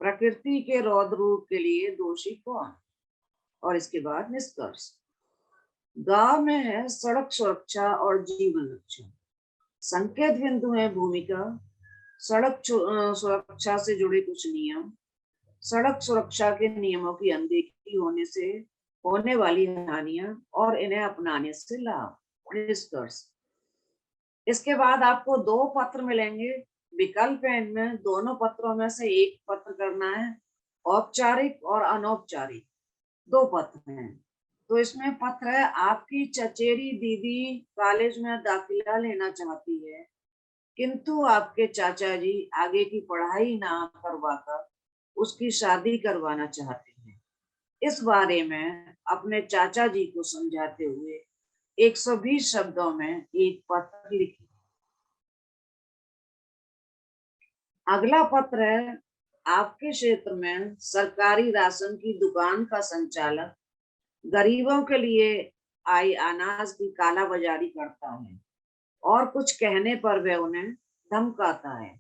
प्रकृति के रौद्र रूप के लिए दोषी कौन, और इसके बाद निष्कर्ष। गांव में है सड़क सुरक्षा और जीवन रक्षा। संकेत बिंदु है भूमिका, सड़क सुरक्षा से जुड़े कुछ नियम, सड़क सुरक्षा के नियमों की अनदेखी होने से होने वाली हानियां और इन्हें अपनाने से लाभ, निष्कर्ष। इसके बाद आपको 2 पत्र मिलेंगे, विकल्प है इनमें, दोनों पत्रों में से एक पत्र करना है, औपचारिक और अनौपचारिक 2 पत्र हैं। तो इसमें पत्र है, आपकी चचेरी दीदी कॉलेज में दाखिला लेना चाहती है, किंतु आपके चाचा जी आगे की पढ़ाई ना करवाकर उसकी शादी करवाना चाहते हैं। इस बारे में अपने चाचा जी को समझाते हुए 120 शब्दों में एक पत्र लिखिए। अगला पत्र है, आपके क्षेत्र में सरकारी राशन की दुकान का संचालक गरीबों के लिए आई अनाज की कालाबाजारी करता है और कुछ कहने पर वह उन्हें धमकाता है।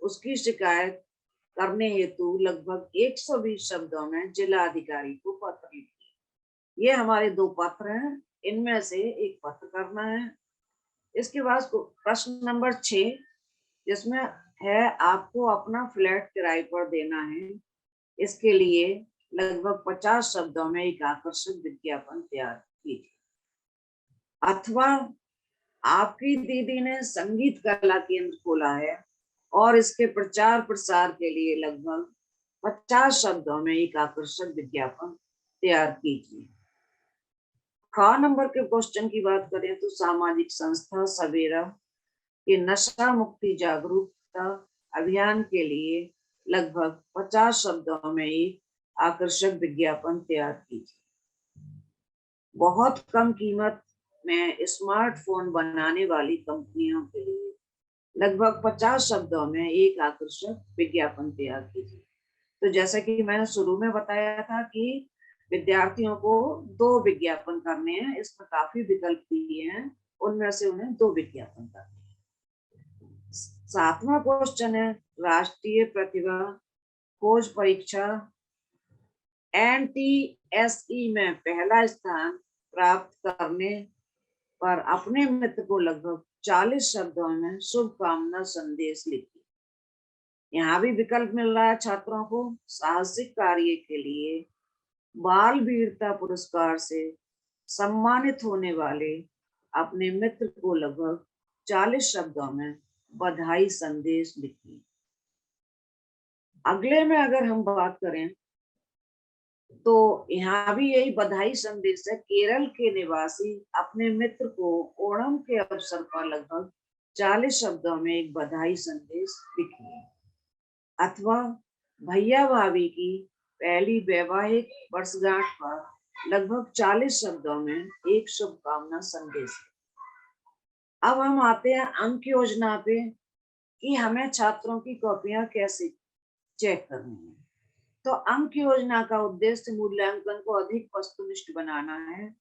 उसकी शिकायत करने हेतु लगभग 120 शब्दों में जिला अधिकारी को पत्र लिखिए। ये हमारे 2 पत्र हैं, इनमें से एक पत्र करना है। इसके बाद प्रश्न नंबर 6, जिसमें है आपको अपना फ्लैट किराए पर देना है। इसके लिए लगभग 50 शब्दों में एक आकर्षक विज्ञापन तैयार कीजिए। अथवा आपकी दीदी ने संगीत कला केंद्र खोला है और इसके प्रचार प्रसार के लिए लगभग 50 शब्दों में एक आकर्षक विज्ञापन तैयार कीजिए। ख नंबर के क्वेश्चन की बात करें तो सामाजिक संस्था सवेरा के नशा मुक्ति जागरूकता अभियान के लिए लगभग 50 शब्दों में एक आकर्षक विज्ञापन तैयार कीजिए। बहुत कम कीमत में स्मार्टफोन बनाने वाली कंपनियों के लिए लगभग 50 शब्दों में एक आकर्षक विज्ञापन तैयार कीजिए। तो जैसा कि मैंने शुरू में बताया था कि विद्यार्थियों को 2 विज्ञापन करने हैं, इसमें काफी विकल्प दिए हैं, उनमें से उन्हें 2 विज्ञापन करने हैं। 7वां क्वेश्चन है, राष्ट्रीय प्रतिभा खोज परीक्षा NTSE में पहला स्थान प्राप्त करने पर अपने मित्र को लगभग 40 शब्दों में शुभकामना संदेश लिखिए। यहाँ भी विकल्प मिल रहा है छात्रों को। साहसिक कार्य के लिए बाल वीरता पुरस्कार से सम्मानित होने वाले अपने मित्र को लगभग 40 शब्दों में बधाई संदेश लिखिए। अगले में अगर हम बात करें तो यहाँ भी यही बधाई संदेश है। केरल के निवासी अपने मित्र को ओणम के अवसर पर लगभग 40 शब्दों में एक बधाई संदेश लिखिए। अथवा भैया भाभी की पहली वैवाहिक वर्षगांठ पर लगभग 40 शब्दों में एक शुभकामना संदेश। अब हम आते हैं अंक योजना पे कि हमें छात्रों की कॉपियां कैसे चेक करनी है। तो अंक योजना का उद्देश्य मूल्यांकन को अधिक वस्तुनिष्ठ बनाना है।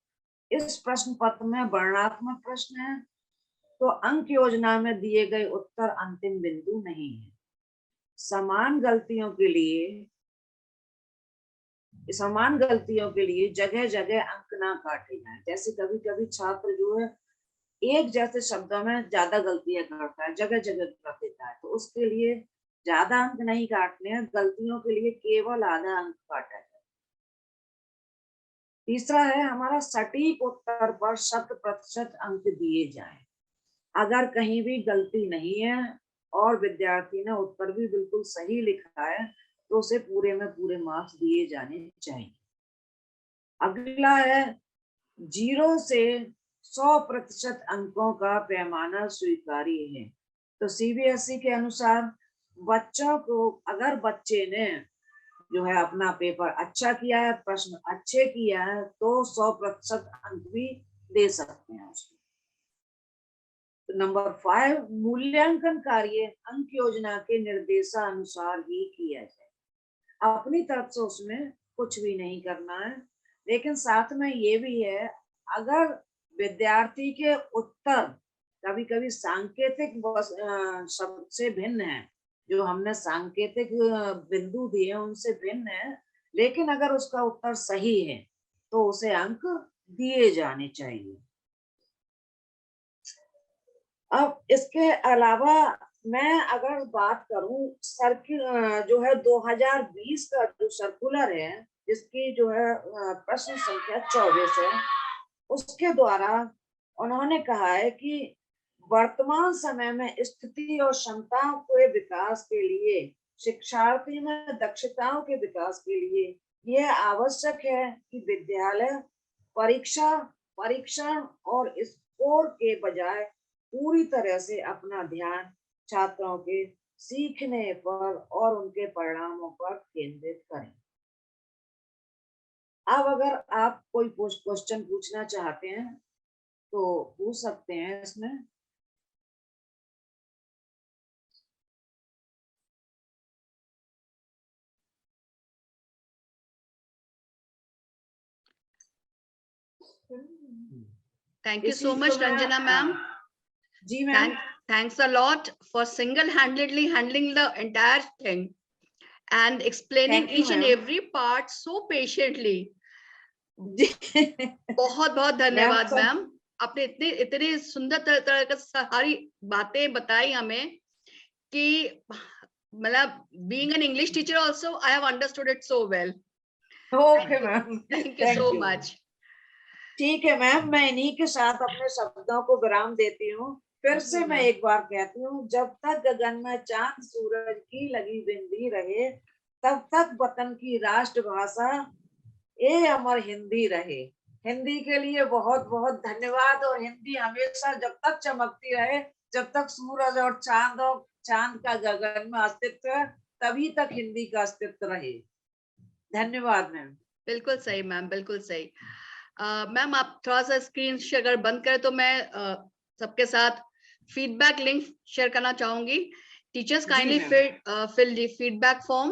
इस प्रश्न पत्र में वर्णनात्मक प्रश्न है, तो अंक योजना में दिए गए उत्तर अंतिम बिंदु नहीं है। समान गलतियों के लिए जगह जगह अंक ना काटे जाए। जैसे कभी कभी छात्र जो है एक जैसे शब्दों में ज्यादा गलतियां करता है, जगह जगह कर देता है, तो उसके लिए ज्यादा अंक नहीं काटने हैं, गलतियों के लिए केवल आधा अंक काटा है। तीसरा है हमारा सटीक उत्तर पर 100% अंक दिए जाएं। अगर कहीं भी गलती नहीं है और विद्यार्थी ने उत्तर भी बिल्कुल सही लिखा है तो उसे पूरे में पूरे मार्क्स दिए जाने चाहिए। अगला है 0 से 100% अंकों का पैमाना स्वीकार्य है। तो CBSE के अनुसार बच्चों को, अगर बच्चे ने जो है अपना पेपर अच्छा किया है, प्रश्न अच्छे किया है, तो 100% अंक भी दे सकते हैं उसको। तो नंबर 5, मूल्यांकन कार्य अंक योजना के निर्देशानुसार ही किया जाए। अपनी तरफ से उसमें कुछ भी नहीं करना है, लेकिन साथ में ये भी है, अगर विद्यार्थी के उत्तर कभी कभी सांकेतिक शब्द से भिन्न है, जो हमने सांकेतिक बिंदु दिए उनसे भिन्न है, लेकिन अगर उसका उत्तर सही है तो उसे अंक दिए जाने चाहिए। अब इसके अलावा मैं अगर बात करूं जो है 2020 का जो सर्कुलर है, जिसकी जो है प्रश्न संख्या 24 है, उसके द्वारा उन्होंने कहा है कि वर्तमान समय में स्थिति और क्षमताओं के विकास के लिए, शिक्षार्थी में दक्षताओं के विकास के लिए यह आवश्यक है कि विद्यालय परीक्षण और स्कोर के बजाय पूरी तरह से अपना ध्यान छात्रों के सीखने पर और उनके परिणामों पर केंद्रित करें। अब अगर आप कोई क्वेश्चन पूछना चाहते हैं तो पूछ सकते हैं इसमें। Thank you so much, Ranjana ma'am. जी ma'am. Thanks a lot for single-handedly handling the entire thing and explaining Thank you, each and ma'am. every part so patiently. बहुत बहुत धन्यवाद Ma'am, मैम, आपने इतनी सुंदर तरह का सारी बातें बताई हमें कि मतलब being an English teacher also I have understood it so well. Okay ma'am, Thank you so much. ठीक है मैम, मैं इन्हीं के साथ अपने शब्दों को विराम देती हूँ। फिर से मैं एक बार कहती हूँ, जब तक गगन में चांद सूरज की लगी बिंदी रहे, तब तक वतन की राष्ट्रभाषा ये अमर हिंदी रहे। हिंदी के लिए बहुत बहुत धन्यवाद। और हिंदी हमेशा जब तक चमकती रहे, जब तक सूरज और चांद का गगन में अस्तित्व है, तभी तक हिंदी का अस्तित्व रहे। धन्यवाद मैम। बिल्कुल सही मैम, बिल्कुल सही। मैम आप थोड़ा सा स्क्रीन शेयर बंद करें तो मैं सबके साथ फीडबैक लिंक शेयर करना चाहूंगी। Teachers kindly fill the feedback form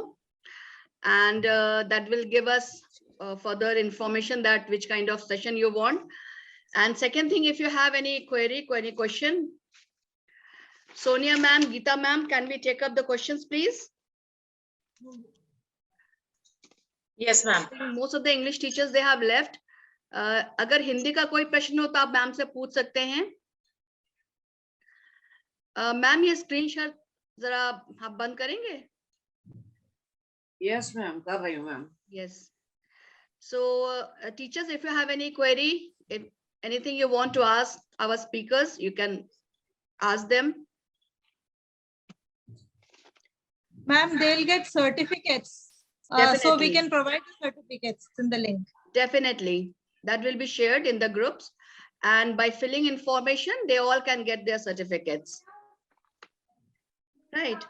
and that will give us further information that which kind of session you want. And second thing, if you have any query, question, Sonia ma'am, Geeta ma'am, can we take up the questions please? Yes ma'am. Most of the English teachers they have left. अगर हिंदी का कोई प्रश्न हो तो आप ma'am से पूछ सकते हैं। मैम ये स्क्रीन शेयर जरा आप बंद करेंगे? यस मैम, कर रही हूँ ma'am. Yes. So teachers, if you have any query, if anything you want to ask our speakers, you can ask them. Ma'am, they'll get certificates. So we can provide the certificates in the link. Definitely. That will be shared in the groups. And by filling information, they all can get their certificates. Right.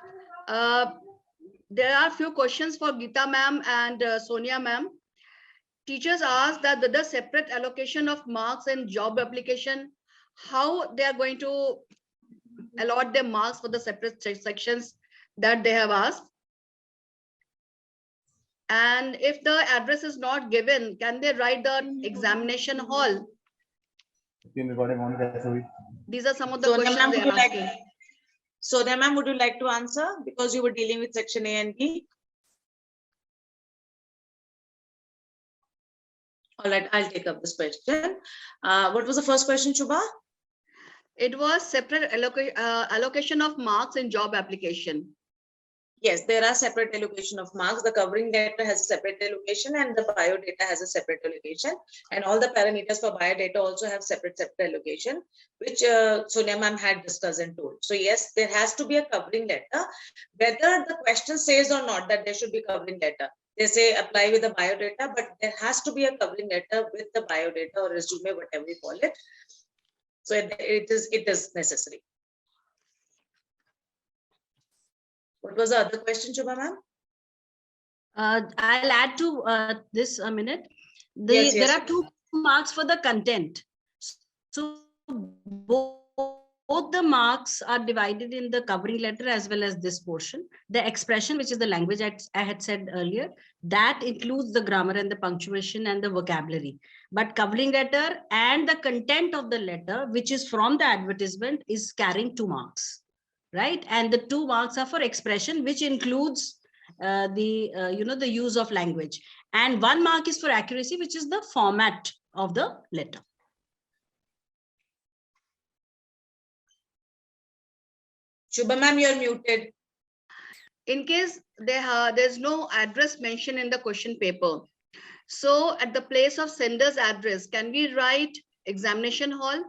There are a few questions for Geeta ma'am and Sonia ma'am. Teachers ask that the separate allocation of marks and job application, how they are going to allot their marks for the separate sections that they have asked. And if the address is not given, can they write the examination hall? These are some of the questions they are asking. Sonia ma'am, would you like to answer, because you were dealing with section A and B? All right, I'll take up this question. What was the first question, Shubha? It was separate allocation of marks in job application. Yes, there are separate allocation of marks. The covering letter has a separate allocation and the biodata has a separate allocation. And all the parameters for biodata also have separate allocation, which Sonia ma'am had discussed and told. So yes, there has to be a covering letter. Whether the question says or not that there should be covering letter, they say apply with the biodata, but there has to be a covering letter with the biodata or resume, whatever we call it. So it is necessary. What was the other question, Shubha ma'am? I'll add to this a minute. Yes, There yes. are 2 marks for the content. So both the marks are divided in the covering letter as well as this portion. The expression, which is the language I had said earlier, that includes the grammar and the punctuation and the vocabulary. But covering letter and the content of the letter, which is from the advertisement, is carrying 2 marks, right? And the 2 marks are for expression, which includes the use of language, and 1 mark is for accuracy, which is the format of the letter. Shubha ma'am, you're muted. In case there's no address mentioned in the question paper, so at the place of sender's address, can we write examination hall?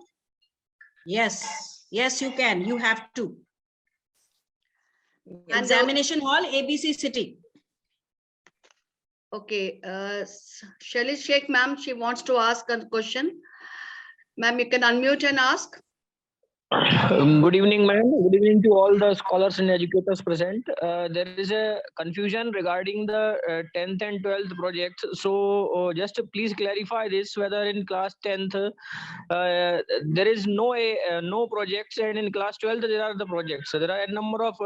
Yes, you can. You have to. And Examination hall, ABC City. Okay, Shelly Sheikh ma'am, she wants to ask a question. Ma'am, you can unmute and ask. Good evening, ma'am. Good evening to all the scholars and educators present. There is a confusion regarding the 10th and 12th projects. So just please clarify this, whether in class 10th there is no projects, and in class 12th there are the projects. So there are a number of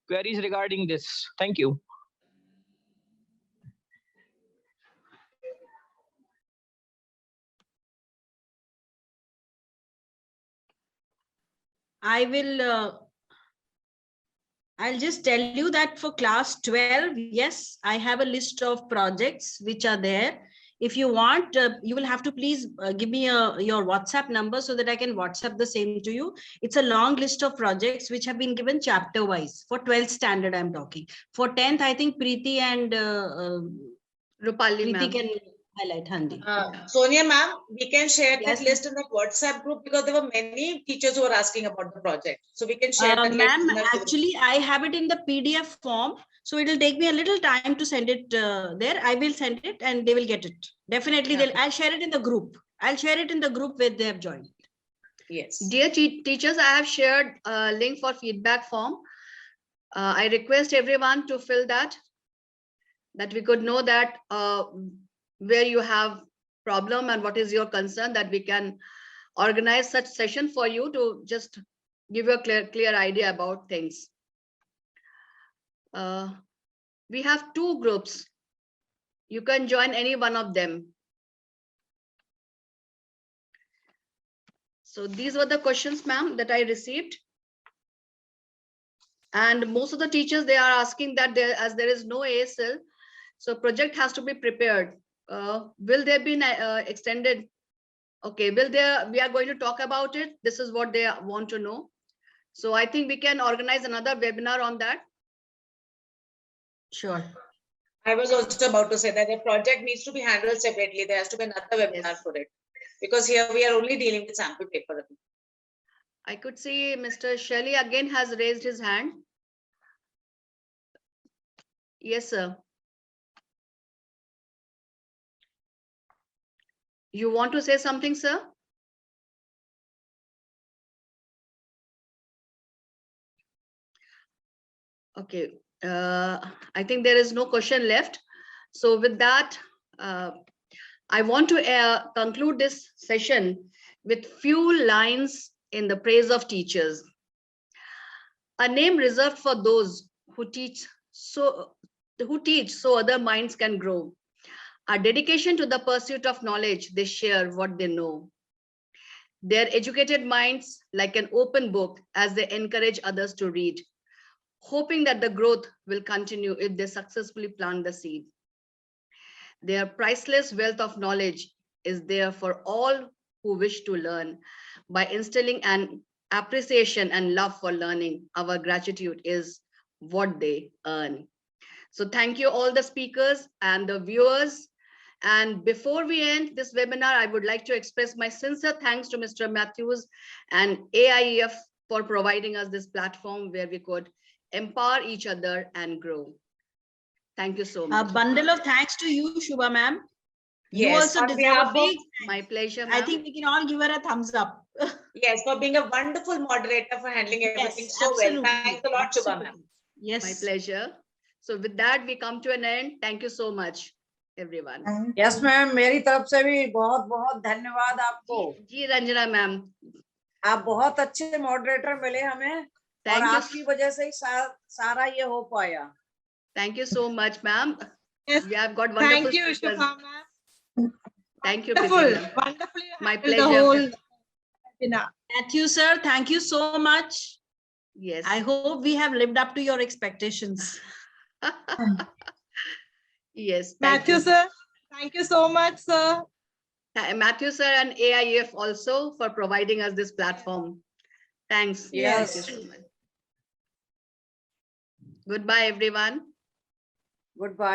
queries regarding this. Thank you. I'll just tell you that for class 12, yes, I have a list of projects which are there. If you want, you will have to please give me your WhatsApp number so that I can WhatsApp the same to you. It's a long list of projects which have been given chapter wise. For 12th standard, I'm talking. For 10th, I think Preeti and Rupali ma'am. Preeti can highlight Handi. Sonia ma'am, we can share Yes, that list in the WhatsApp group because there were many teachers who were asking about the project. So we can share that list. Ma'am, in the group. actually, I have it in the PDF form. So it will take me a little time to send it there. I will send it and they will get it. Definitely, I'll share it in the group. I'll share it in the group where they have joined. Yes. Dear teachers, I have shared a link for feedback form. I request everyone to fill that we could know that where you have problem and what is your concern, that we can organize such session for you to just give you a clear idea about things. We have 2 groups. You can join any one of them. So these were the questions, ma'am, that I received. And most of the teachers, they are asking that as there is no ASL, so project has to be prepared. Will there be extended? Okay, we are going to talk about it. This is what they want to know. So I think we can organize another webinar on that. Sure. I was also about to say that the project needs to be handled separately. There has to be another webinar for it. Because here we are only dealing with sample paper. I could see Mr. Shelley again has raised his hand. Yes, sir. You want to say something, sir? Okay, I think there is no question left. So with that, I want to conclude this session with few lines in the praise of teachers. A name reserved for those who teach so other minds can grow. A dedication to the pursuit of knowledge, they share what they know. Their educated minds like an open book as they encourage others to read, hoping that the growth will continue if they successfully plant the seed. Their priceless wealth of knowledge is there for all who wish to learn. By instilling an appreciation and love for learning, our gratitude is what they earn. So thank you all the speakers and the viewers. And before we end this webinar, I would like to express my sincere thanks to Mr. Matthews and AIEF for providing us this platform where we could empower each other and grow. Thank you so much. A bundle of thanks to you, Shubha ma'am. You Yes, also on deserve behalf a big. My pleasure, I ma'am. think we can all give her a thumbs up. Yes, for being a wonderful moderator, for handling everything Yes, so absolutely. well. Thanks a lot, Shubha ma'am. Yes. My pleasure. So with that, we come to an end. Thank you so much, everyone. Yes ma'am, मेरी तरफ से भी बहुत बहुत धन्यवाद आपको। जी Ranjana ma'am, आप बहुत अच्छे मॉडरेटर मिले हमें, और थैंक यू, आपकी वजह से ही सारा ये हो पाया। Thank you so much ma'am. Yes. We have got wonderful Thank you, speakers. Shubha ma'am. Thank you, Wonderful, Preeti ma'am. wonderfully My handled the pleasure. whole webinar. Matthew, sir, thank you so much. Yes. I hope we have lived up to your expectations. Yes. Thank Matthew you. sir, thank you so much, sir. Matthew sir and AIEF also for providing us this platform. Thanks. Yes. Thank you so much. Goodbye, everyone. Goodbye.